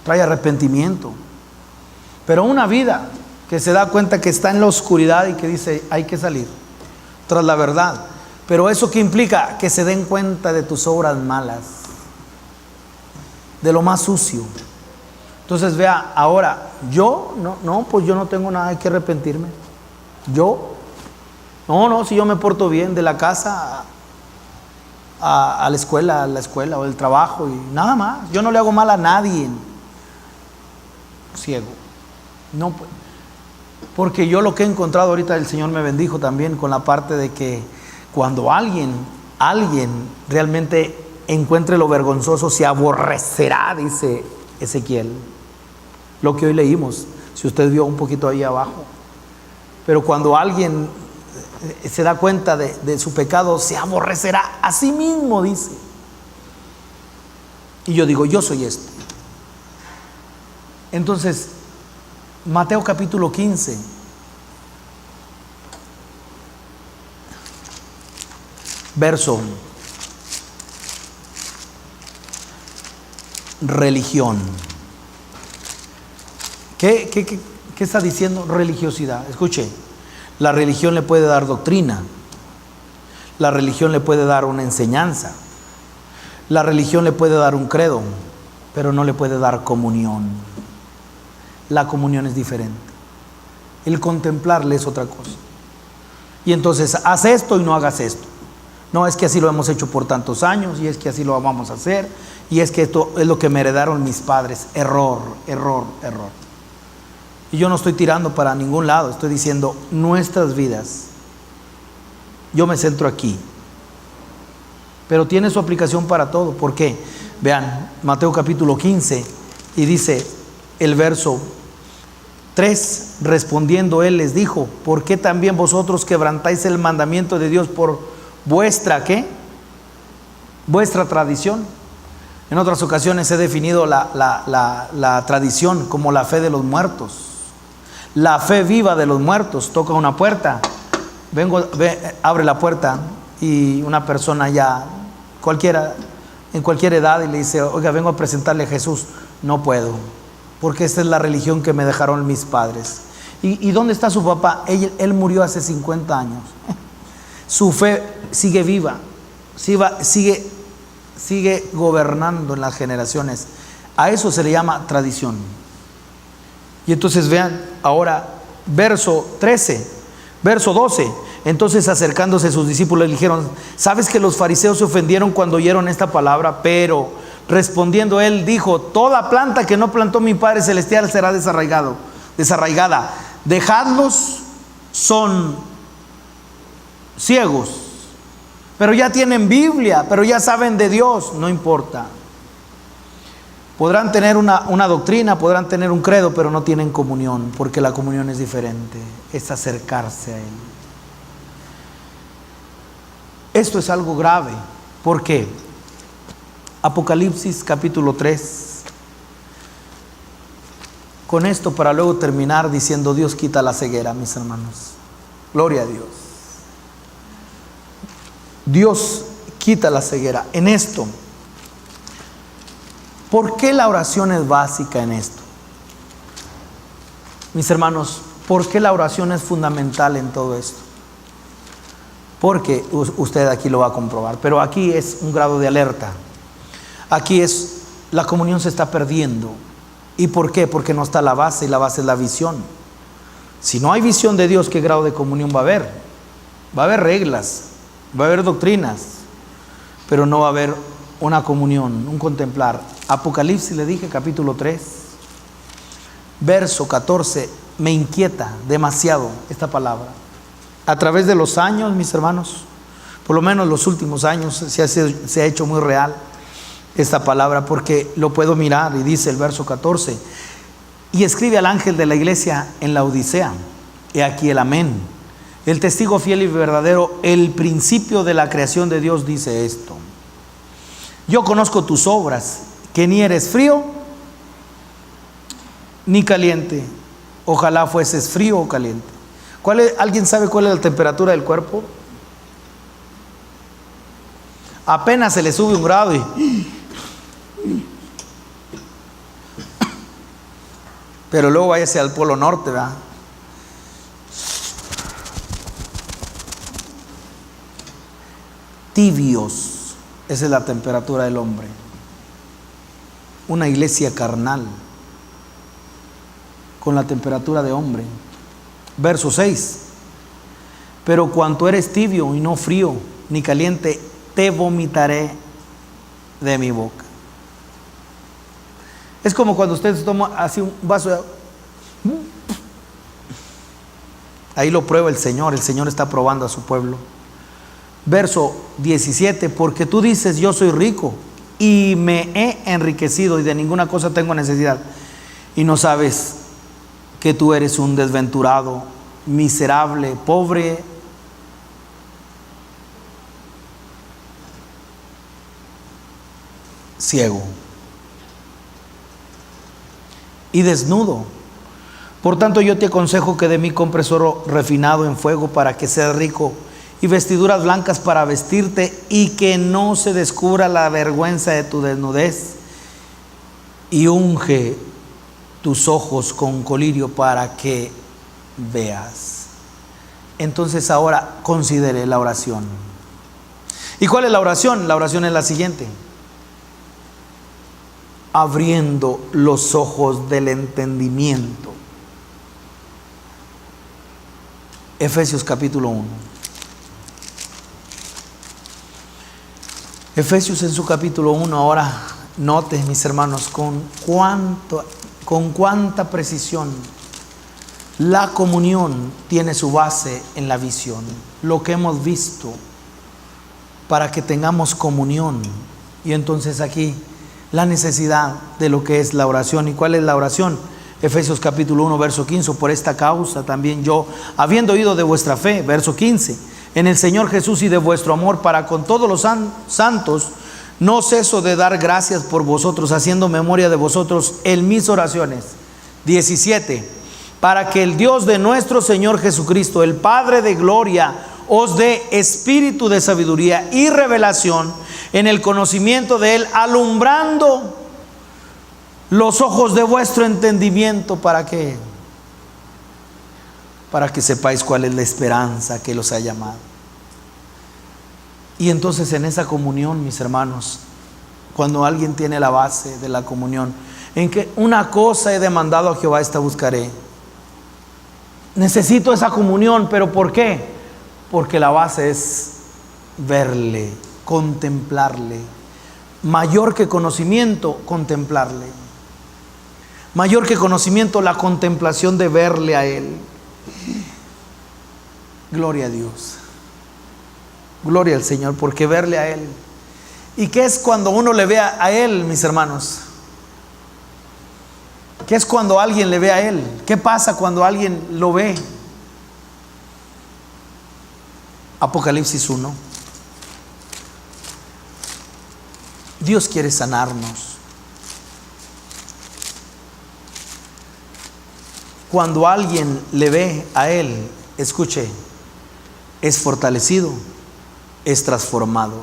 trae arrepentimiento. Pero una vida que se da cuenta que está en la oscuridad y que dice: hay que salir tras la verdad. Pero eso que implica que se den cuenta de tus obras malas, de lo más sucio. Entonces vea, ahora, pues yo no tengo nada que arrepentirme. Si yo me porto bien, de la casa a la escuela o del trabajo y nada más. Yo no le hago mal a nadie. Ciego. No, pues. Porque yo lo que he encontrado ahorita, el Señor me bendijo también con la parte de que cuando alguien realmente encuentre lo vergonzoso, se aborrecerá, dice Ezequiel. Lo que hoy leímos, si usted vio un poquito ahí abajo. Pero cuando alguien se da cuenta de su pecado, se aborrecerá a sí mismo, dice. Y yo digo, yo soy este. Entonces, Mateo capítulo 15. Verso. Religión. ¿Qué está diciendo? Religiosidad. Escuche, la religión le puede dar doctrina. La religión le puede dar una enseñanza. La religión le puede dar un credo, pero no le puede dar comunión. La comunión es diferente. El contemplarle es otra cosa. Y entonces, haz esto y no hagas esto. No, es que así lo hemos hecho por tantos años, y es que así lo vamos a hacer, y es que esto es lo que me heredaron mis padres. Error, error, error. Y yo no estoy tirando para ningún lado, estoy diciendo nuestras vidas. Yo me centro aquí. Pero tiene su aplicación para todo. ¿Por qué? Vean, Mateo capítulo 15, y dice el verso 3, respondiendo él les dijo, ¿por qué también vosotros quebrantáis el mandamiento de Dios por vuestra, ¿qué? Vuestra tradición? En otras ocasiones he definido la tradición como la fe de los muertos. La fe viva de los muertos. Toca una puerta, abre la puerta y una persona ya, cualquiera, en cualquier edad, y le dice, oiga, vengo a presentarle a Jesús. No puedo, porque esta es la religión que me dejaron mis padres. ¿Y dónde está su papá? Él murió hace 50 años. Su fe sigue viva, sigue gobernando en las generaciones. A eso se le llama tradición. Y entonces vean ahora verso 13, verso 12. Entonces, acercándose sus discípulos le dijeron, ¿sabes que los fariseos se ofendieron cuando oyeron esta palabra? Pero respondiendo él dijo, toda planta que no plantó mi Padre Celestial será desarraigada. Dejadlos, son ciegos, pero ya tienen Biblia, pero ya saben de Dios. No importa. Podrán tener una doctrina, podrán tener un credo, pero no tienen comunión, porque la comunión es diferente, es acercarse a Él. Esto es algo grave. ¿Por qué? Apocalipsis capítulo 3. Con esto para luego terminar diciendo, Dios quita la ceguera, mis hermanos. Gloria a Dios. Dios quita la ceguera. En esto, ¿por qué la oración es básica en esto? Mis hermanos, ¿por qué la oración es fundamental en todo esto? Porque usted aquí lo va a comprobar, pero aquí es un grado de alerta. Aquí es, la comunión se está perdiendo. ¿Y por qué? Porque no está la base, y la base es la visión. Si no hay visión de Dios, ¿qué grado de comunión va a haber? Va a haber reglas, va a haber doctrinas, pero no va a haber una comunión, un contemplar. Apocalipsis, le dije, capítulo 3, verso 14, me inquieta demasiado esta palabra. A través de los años, mis hermanos, por lo menos los últimos años, se ha hecho muy real esta palabra, porque lo puedo mirar, y dice el verso 14, y escribe al ángel de la iglesia en la Odisea, he aquí el amén, el testigo fiel y verdadero, el principio de la creación de Dios, dice esto: yo conozco tus obras, que ni eres frío ni caliente. Ojalá fueses frío o caliente. ¿Alguien sabe cuál es la temperatura del cuerpo? Apenas se le sube un grado pero luego váyase al Polo Norte, ¿verdad? Tibios, esa es la temperatura del hombre. Una iglesia carnal con la temperatura de hombre. Verso 6, pero cuanto eres tibio y no frío ni caliente, te vomitaré de mi boca. Es como cuando usted toma así un vaso de agua. Ahí lo prueba el Señor está probando a su pueblo. Verso 17, porque tú dices, yo soy rico y me he enriquecido y de ninguna cosa tengo necesidad, y no sabes que tú eres un desventurado, miserable, pobre ciego y desnudo. Por tanto, yo te aconsejo que de mí compres oro refinado en fuego para que seas rico, y vestiduras blancas para vestirte, y que no se descubra la vergüenza de tu desnudez, y unge tus ojos con colirio para que veas. Entonces ahora considere la oración. ¿Y cuál es la oración? La oración es la siguiente: abriendo los ojos del entendimiento. Efesios capítulo 1. Efesios en su capítulo 1, ahora note, mis hermanos, con cuánta precisión la comunión tiene su base en la visión. Lo que hemos visto para que tengamos comunión. Y entonces aquí la necesidad de lo que es la oración. ¿Y cuál es la oración? Efesios capítulo 1, verso 15. Por esta causa también yo, habiendo oído de vuestra fe, verso 15, en el Señor Jesús, y de vuestro amor para con todos los santos, no ceso de dar gracias por vosotros, haciendo memoria de vosotros en mis oraciones. 17, para que el Dios de nuestro Señor Jesucristo, el Padre de gloria, os dé espíritu de sabiduría y revelación en el conocimiento de Él, alumbrando los ojos de vuestro entendimiento. ¿Para qué? Para que sepáis cuál es la esperanza que los ha llamado. Y entonces en esa comunión, mis hermanos, cuando alguien tiene la base de la comunión, en que una cosa he demandado a Jehová, esta buscaré. Necesito esa comunión, ¿pero por qué? Porque la base es verle, contemplarle. Mayor que conocimiento, contemplarle. Mayor que conocimiento, la contemplación de verle a Él. Gloria a Dios. Gloria al Señor, porque verle a Él. ¿Y qué es cuando uno le ve a Él, mis hermanos? ¿Qué es cuando alguien le ve a Él? ¿Qué pasa cuando alguien lo ve? Apocalipsis 1. Dios quiere sanarnos. Cuando alguien le ve a Él, escuche, es fortalecido, es transformado.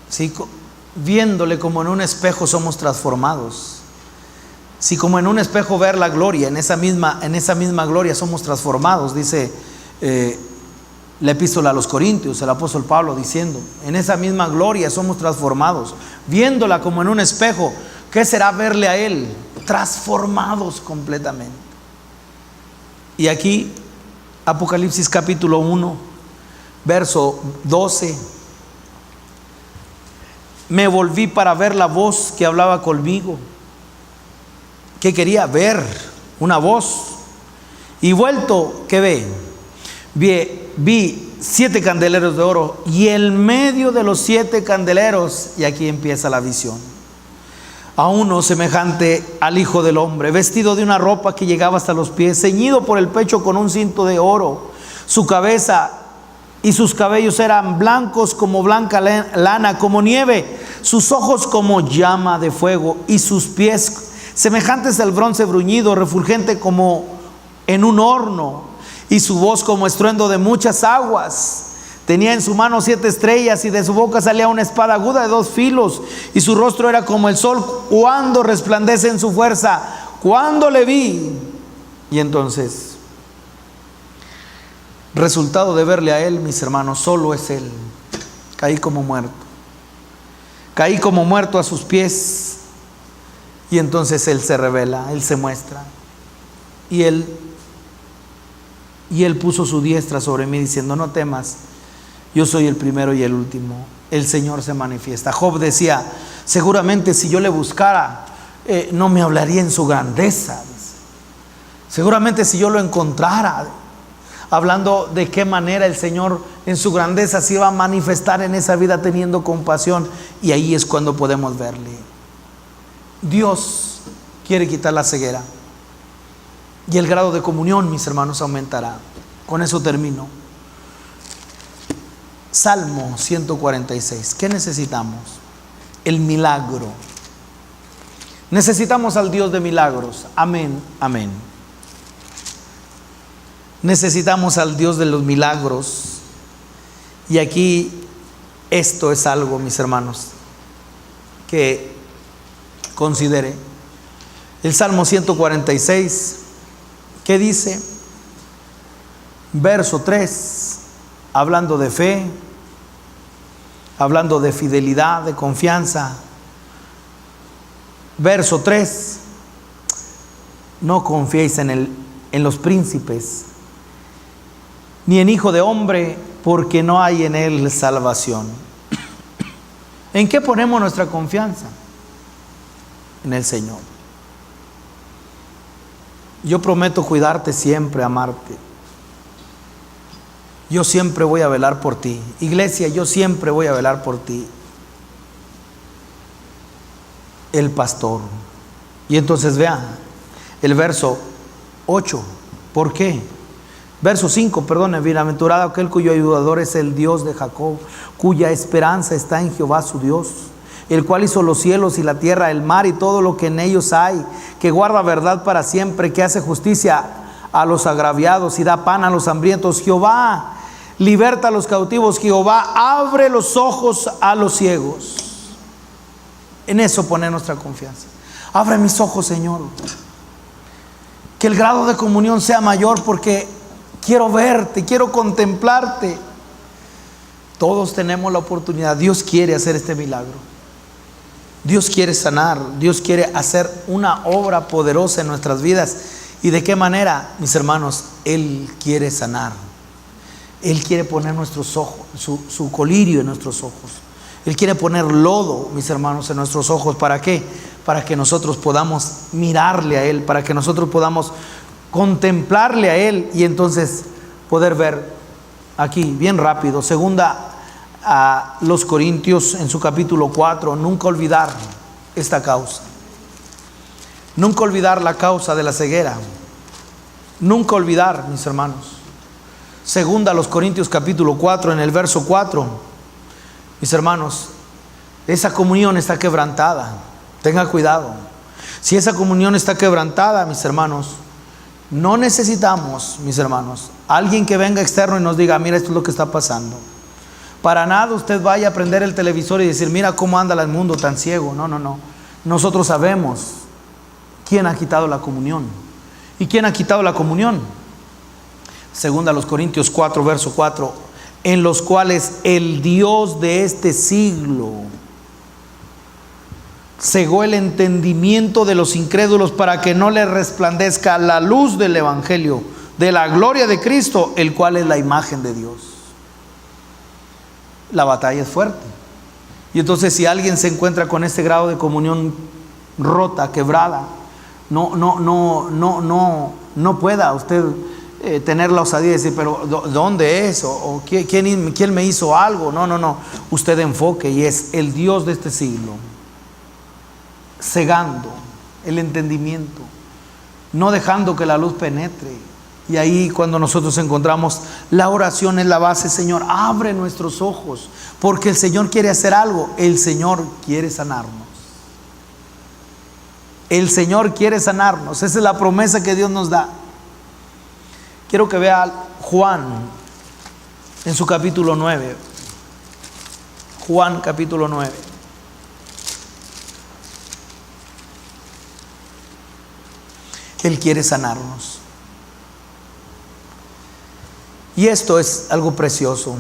¿Sí? Viéndole como en un espejo somos transformados. Si como en un espejo ver la gloria, en esa misma gloria somos transformados, dice la epístola a los Corintios, el apóstol Pablo diciendo, en esa misma gloria somos transformados, viéndola como en un espejo. ¿Qué será verle a Él? Transformados completamente. Y aquí, Apocalipsis capítulo 1, verso 12. Me volví para ver la voz que hablaba conmigo. ¿Qué quería? Ver una voz. Y vuelto, ¿qué ve? Vi 7 candeleros de oro, y en medio de los 7 candeleros, y aquí empieza la visión, a uno semejante al Hijo del Hombre, vestido de una ropa que llegaba hasta los pies, ceñido por el pecho con un cinto de oro. Su cabeza y sus cabellos eran blancos como blanca lana, como nieve, sus ojos como llama de fuego, y sus pies semejantes al bronce bruñido, refulgente como en un horno, y su voz como estruendo de muchas aguas. Tenía en su mano 7 estrellas, y de su boca salía una espada aguda de 2 filos, y su rostro era como el sol cuando resplandece en su fuerza. Cuando le vi, y entonces, resultado de verle a Él, mis hermanos, solo es Él. Caí como muerto. Caí como muerto a sus pies. Y entonces Él se revela, Él se muestra. Y Él puso su diestra sobre mí diciendo: no temas, yo soy el primero y el último. El Señor se manifiesta. Job decía: seguramente si yo le buscara, no me hablaría en su grandeza. Seguramente si yo lo encontrara, hablando de qué manera el Señor en su grandeza se iba a manifestar en esa vida, teniendo compasión. Y ahí es cuando podemos verle. Dios quiere quitar la ceguera, y el grado de comunión, mis hermanos, aumentará. Con eso termino. Salmo 146. ¿Qué necesitamos? el milagro. Necesitamos al Dios de milagros. Amén, amén. Necesitamos al Dios de los milagros. Y aquí esto es algo, mis hermanos, que considere. El Salmo 146, ¿qué dice? Verso 3, hablando de fe, hablando de fidelidad, de confianza. Verso 3, no confiéis en los príncipes, ni en hijo de hombre, porque no hay en él salvación. ¿En qué ponemos nuestra confianza? En el Señor. Yo prometo cuidarte siempre, amarte. Yo siempre voy a velar por ti. Iglesia, yo siempre voy a velar por ti. El pastor. Y entonces vean el verso 8. ¿Por qué? Verso 5, perdón. Bienaventurado aquel cuyo ayudador es el Dios de Jacob, cuya esperanza está en Jehová su Dios, el cual hizo los cielos y la tierra, el mar y todo lo que en ellos hay, que guarda verdad para siempre, que hace justicia a los agraviados y da pan a los hambrientos. Jehová liberta a los cautivos, Jehová abre los ojos a los ciegos. En eso poner nuestra confianza. Abre mis ojos, Señor. Que el grado de comunión sea mayor, porque quiero verte, quiero contemplarte. Todos tenemos la oportunidad. Dios quiere hacer este milagro. Dios quiere sanar. Dios quiere hacer una obra poderosa en nuestras vidas. ¿Y de qué manera, mis hermanos? Él quiere sanar. Él quiere poner nuestros ojos, su colirio en nuestros ojos. Él quiere poner lodo, mis hermanos, en nuestros ojos. ¿Para qué? Para que nosotros podamos mirarle a Él, para que nosotros podamos contemplarle a Él y entonces poder ver. Aquí, bien rápido, segunda a los Corintios en su capítulo 4, nunca olvidar esta causa. Nunca olvidar la causa de la ceguera. Nunca olvidar, mis hermanos. Segunda a los Corintios capítulo 4, en el verso 4. Mis hermanos, esa comunión está quebrantada. Tenga cuidado. Si esa comunión está quebrantada, mis hermanos, no necesitamos, mis hermanos, alguien que venga externo y nos diga: mira, esto es lo que está pasando. Para nada usted vaya a prender el televisor y decir: mira cómo anda el mundo tan ciego. No, no, no. Nosotros sabemos quién ha quitado la comunión. ¿Y quién ha quitado la comunión? Segunda a los Corintios 4, verso 4. En los cuales el Dios de este siglo cegó el entendimiento de los incrédulos, para que no les resplandezca la luz del evangelio de la gloria de Cristo, el cual es la imagen de Dios. La batalla es fuerte. Y entonces, si alguien se encuentra con este grado de comunión rota, quebrada, no pueda usted tener la osadía de decir: pero ¿dónde es? ¿O quién me hizo algo? No. Usted enfoque, y es el Dios de este siglo cegando el entendimiento, no dejando que la luz penetre. Y ahí, cuando nosotros encontramos, la oración es la base. Señor, abre nuestros ojos, porque el Señor quiere hacer algo. El Señor quiere sanarnos. El Señor quiere sanarnos. Esa es la promesa que Dios nos da. Quiero que vea Juan en su capítulo 9. Juan capítulo 9. Él quiere sanarnos. Y esto es algo precioso.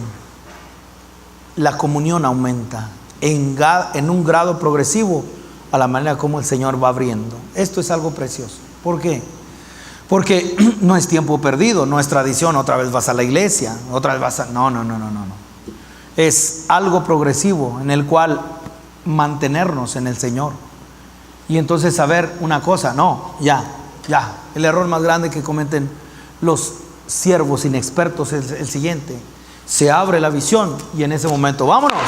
La comunión aumenta en un grado progresivo a la manera como el Señor va abriendo. Esto es algo precioso. ¿Por qué? Porque no es tiempo perdido, no es tradición. Otra vez vas a la iglesia, otra vez vas a... No. Es algo progresivo en el cual mantenernos en el Señor. Y entonces saber una cosa: el error más grande que cometen los siervos inexpertos es el siguiente: se abre la visión y en ese momento, vámonos.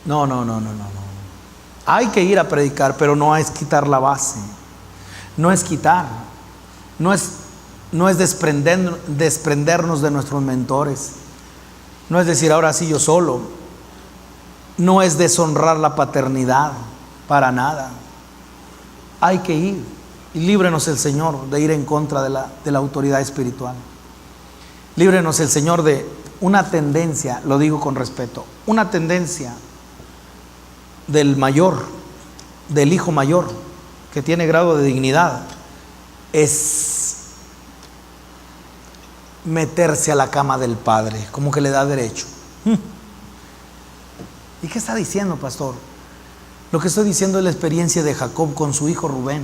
No. Hay que ir a predicar, pero no es quitar la base. No es quitar. No es desprendernos de nuestros mentores. No es decir: ahora sí yo solo. no es deshonrar la paternidad, para nada. Hay que ir, y líbrenos el Señor de ir en contra de la autoridad espiritual. Líbrenos el Señor de una tendencia, lo digo con respeto, una tendencia del mayor, del hijo mayor, que tiene grado de dignidad, es meterse a la cama del padre, como que le da derecho. ¿Y qué está diciendo, pastor? Lo que estoy diciendo es la experiencia de Jacob con su hijo Rubén.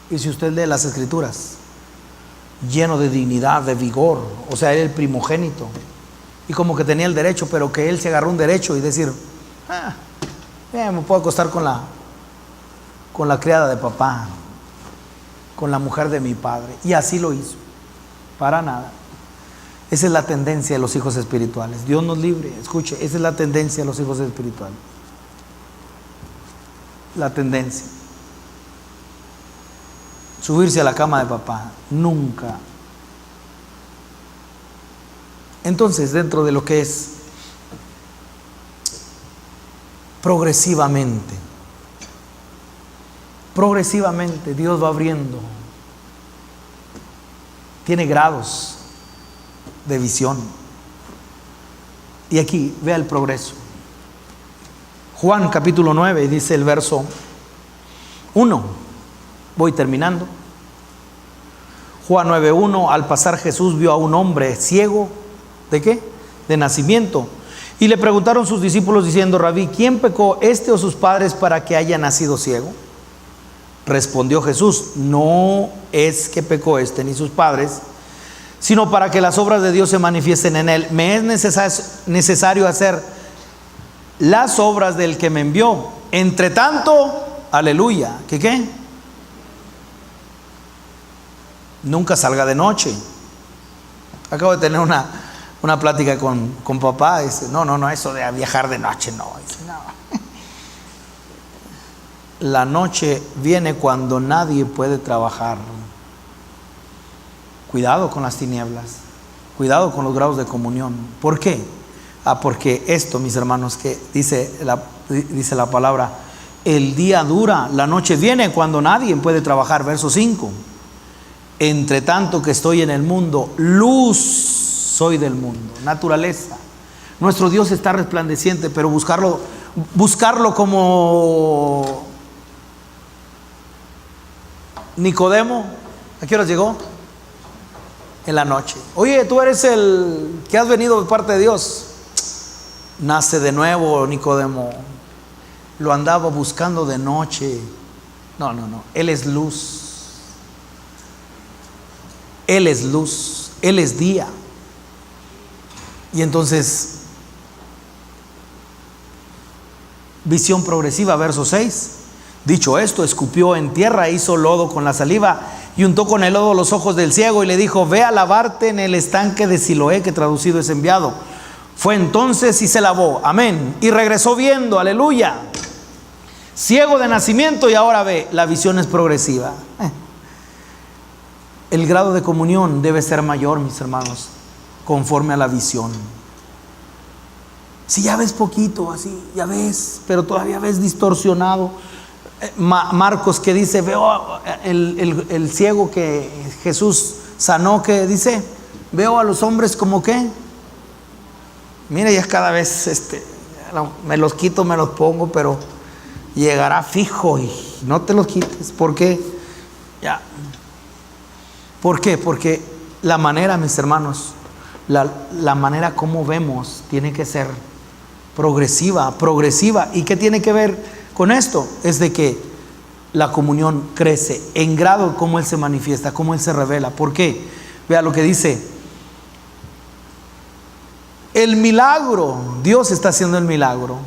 Y si usted lee las escrituras, lleno de dignidad, de vigor, o sea, era el primogénito, y como que tenía el derecho, pero que él se agarró un derecho y decir, me puedo acostar con la criada de papá, con la mujer de mi padre. Y así lo hizo, para nada. Esa es la tendencia de los hijos espirituales. Dios nos libre, escuche, esa es la tendencia de los hijos espirituales. La tendencia. Subirse a la cama de papá, nunca. Entonces, dentro de lo que es progresivamente Dios va abriendo. Tiene grados de visión. Y aquí, vea el progreso. Juan capítulo 9, dice el verso 1. Voy terminando. Juan 9:1, al pasar Jesús vio a un hombre ciego. ¿De qué? De nacimiento. Y le preguntaron sus discípulos diciendo, Rabí, ¿quién pecó, este o sus padres, para que haya nacido ciego? Respondió Jesús, no es que pecó este ni sus padres, sino para que las obras de Dios se manifiesten en él. Me es necesario hacer las obras del que me envió. Entre tanto, aleluya, ¿qué? Nunca salga de noche. Acabo de tener una plática con papá. Dice, no, eso de viajar de noche, no. Dice, no. La noche viene cuando nadie puede trabajar. Cuidado con las tinieblas. Cuidado con los grados de comunión. ¿Por qué? Porque esto, mis hermanos, que dice la palabra, el día dura, la noche viene cuando nadie puede trabajar. Verso 5. Entre tanto que estoy en el mundo, luz soy del mundo. Naturaleza. Nuestro Dios está resplandeciente, pero buscarlo como Nicodemo. ¿A qué hora llegó? En la noche. Oye, tú eres el que has venido de parte de Dios. Nace de nuevo, Nicodemo. Lo andaba buscando de noche. No. Él es luz. Él es luz. Él es día. Y entonces, visión progresiva, verso 6. Dicho esto, escupió en tierra, hizo lodo con la saliva y untó con el lodo los ojos del ciego y le dijo, ve a lavarte en el estanque de Siloé, que traducido es enviado. Fue entonces y se lavó, amén, y regresó viendo, aleluya. Ciego de nacimiento y ahora ve. La visión es progresiva. El grado de comunión debe ser mayor, mis hermanos, conforme a la visión. Si ya ves poquito, así, ya ves, pero todavía ves distorsionado. Marcos, que dice, veo el ciego que Jesús sanó, que dice, veo a los hombres como que, mira, ya cada vez me los quito, me los pongo, pero llegará fijo y no te los quites. ¿Por qué? ¿Por qué? Porque la manera, mis hermanos, la manera como vemos tiene que ser progresiva. ¿Y qué tiene que ver con esto? Es de que la comunión crece en grado como Él se manifiesta, como Él se revela. ¿Por qué? Vea lo que dice. El milagro, Dios está haciendo el milagro.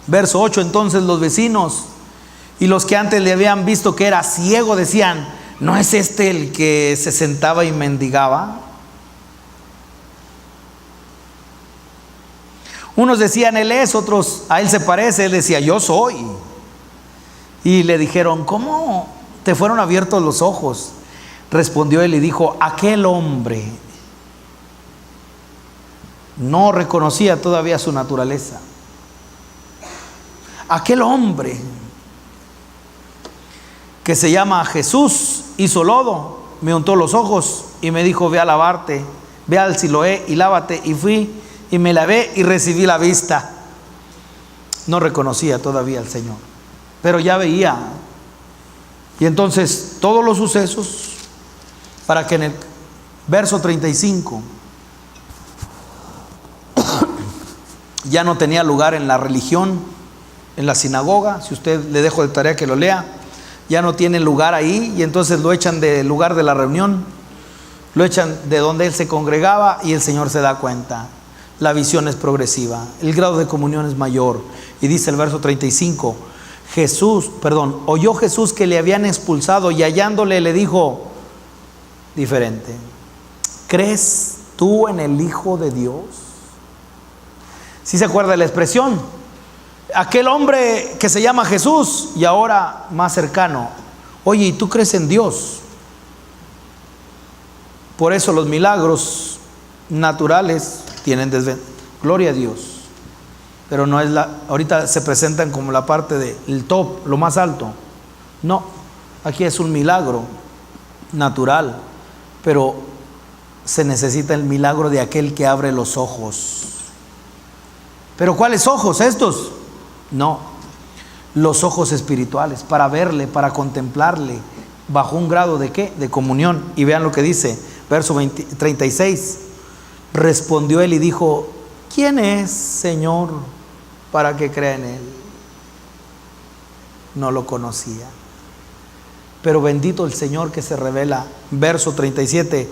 Verso 8, entonces los vecinos y los que antes le habían visto que era ciego decían, ¿no es este el que se sentaba y mendigaba? Unos decían, él es, otros, a él se parece. Él decía, yo soy. Y le dijeron, ¿cómo te fueron abiertos los ojos? Respondió él y dijo, aquel hombre no reconocía todavía su naturaleza. aquel hombre que se llama Jesús hizo lodo, me untó los ojos y me dijo: ve a lavarte, ve al Siloé y lávate. Y fui y me lavé y recibí la vista. No reconocía todavía al Señor, pero ya veía. Y entonces todos los sucesos, para que en el verso 35 ya no tenía lugar en la religión, en la sinagoga. Si usted le dejo de tarea que lo lea, ya no tiene lugar ahí, y entonces lo echan del lugar de la reunión, lo echan de donde él se congregaba, y el Señor se da cuenta. La visión es progresiva, el grado de comunión es mayor. Y dice el verso 35, oyó Jesús que le habían expulsado, y hallándole le dijo diferente: ¿crees tú en el Hijo de Dios? ¿Sí se acuerda de la expresión? Aquel hombre que se llama Jesús, y ahora más cercano: oye, ¿y tú crees en Dios? Por eso los milagros naturales tienen gloria a Dios, pero no es ahorita se presentan como la parte del top, lo más alto. No, aquí es un milagro natural, pero se necesita el milagro de aquel que abre los ojos. ¿Pero cuáles ojos estos? No, los ojos espirituales, para verle, para contemplarle, bajo un grado de ¿qué? De comunión. Y vean lo que dice, verso 36. Respondió él y dijo: ¿quién es, Señor, para que crea en él? No lo conocía. Pero bendito el Señor que se revela. Verso 37,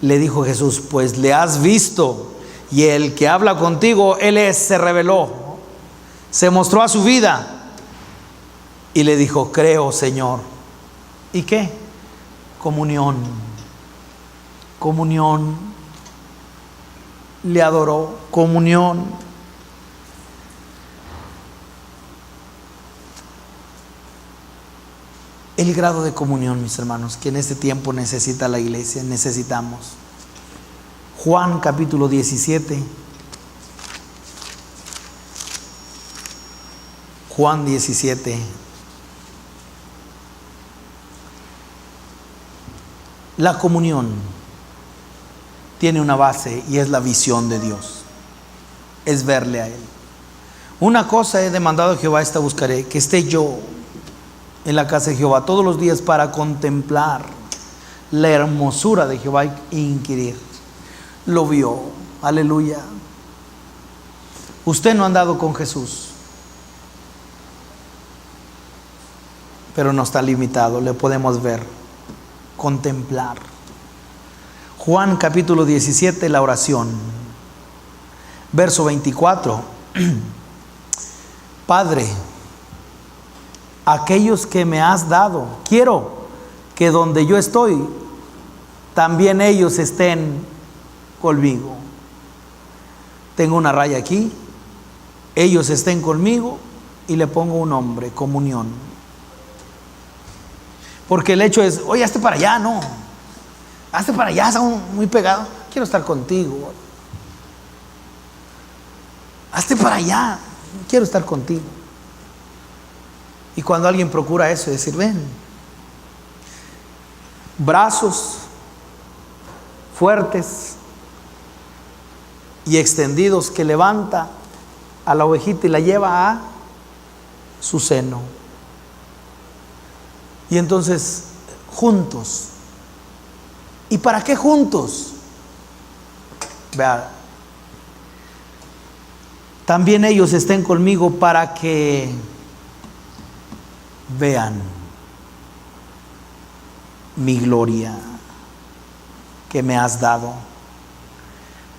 le dijo Jesús: pues le has visto, y el que habla contigo, él se reveló, se mostró a su vida. Y le dijo: creo, Señor. ¿Y qué? Comunión. Comunión. Le adoró. Comunión. El grado de comunión, mis hermanos, que en este tiempo necesita la iglesia, necesitamos. Juan capítulo 17. Juan 17. La comunión tiene una base, y es la visión de Dios. Es verle a Él. Una cosa he demandado a Jehová, esta buscaré: que esté yo en la casa de Jehová todos los días, para contemplar la hermosura de Jehová e inquirir. Lo vio. Aleluya. Usted no ha andado con Jesús, pero no está limitado, le podemos ver, contemplar. Juan capítulo 17, la oración, verso 24. Padre, aquellos que me has dado, quiero que donde yo estoy, también ellos estén conmigo. Tengo una raya aquí: ellos estén conmigo, y le pongo un nombre: comunión. Porque el hecho es: oye, hazte para allá. No, hazte para allá, estamos muy pegados. Quiero estar contigo. Hazte para allá, quiero estar contigo. Y cuando alguien procura eso, decir: ven, brazos fuertes y extendidos, que levanta a la ovejita y la lleva a su seno. Y entonces, juntos. ¿Y para qué juntos? Vea, también ellos estén conmigo, para que vean mi gloria que me has dado,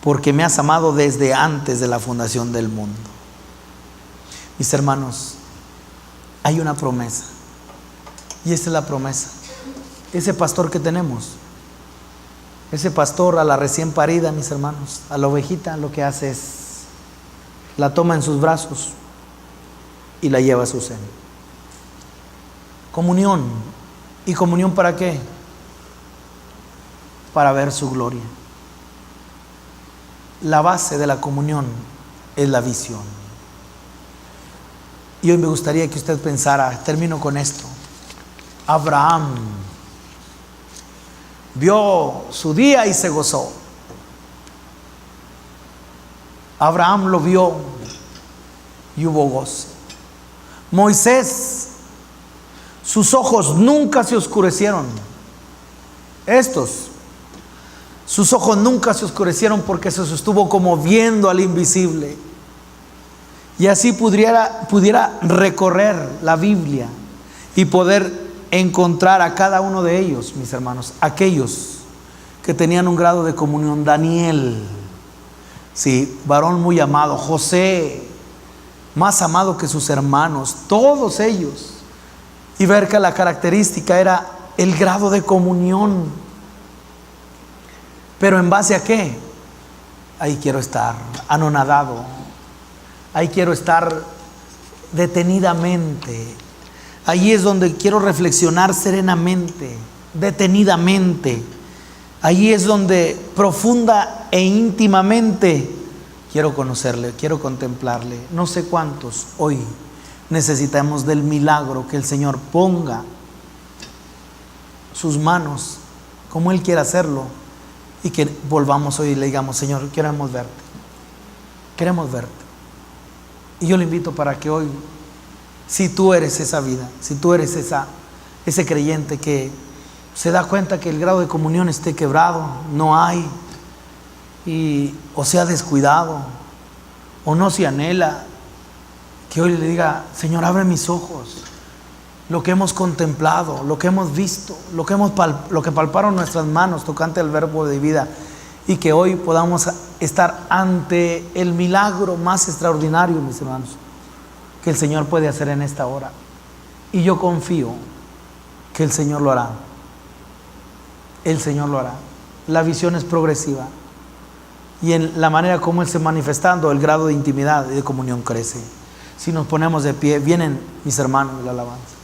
porque me has amado desde antes de la fundación del mundo. Mis hermanos, hay una promesa, y esta es la promesa. Ese pastor que tenemos, ese pastor, a la recién parida, mis hermanos, a la ovejita, lo que hace es la toma en sus brazos y la lleva a su seno. Comunión. ¿Y comunión para qué? Para ver su gloria. La base de la comunión es la visión. Y hoy me gustaría que usted pensara, termino con esto. Abraham vio su día y se gozó. Abraham lo vio y hubo gozo. Moisés, sus ojos nunca se oscurecieron. Sus ojos nunca se oscurecieron porque se sostuvo como viendo al invisible. Y así pudiera recorrer la Biblia y poder encontrar a cada uno de ellos, mis hermanos, aquellos que tenían un grado de comunión. Daniel, sí, varón muy amado. José, más amado que sus hermanos, todos ellos. Y ver que la característica era el grado de comunión. Pero ¿en base a qué? Ahí quiero estar, anonadado. Ahí quiero estar detenidamente. Ahí es donde quiero reflexionar serenamente, detenidamente. Ahí es donde profunda e íntimamente quiero conocerle, quiero contemplarle. No sé cuántos hoy necesitamos del milagro, que el Señor ponga sus manos como Él quiere hacerlo, y que volvamos hoy y le digamos: Señor, queremos verte, queremos verte. Y yo le invito para que hoy, si tú eres esa vida, si tú eres ese creyente que se da cuenta que el grado de comunión esté quebrado, no hay, o se ha descuidado, o no se anhela, que hoy le diga: Señor, abre mis ojos. Lo que hemos contemplado, lo que hemos visto, lo que palparon nuestras manos tocante al verbo de vida, y que hoy podamos estar ante el milagro más extraordinario, mis hermanos, que el Señor puede hacer en esta hora. Y yo confío que el Señor lo hará. El Señor lo hará. La visión es progresiva, y en la manera como Él se manifestando, el grado de intimidad y de comunión crece. Si nos ponemos de pie, vienen mis hermanos de la alabanza.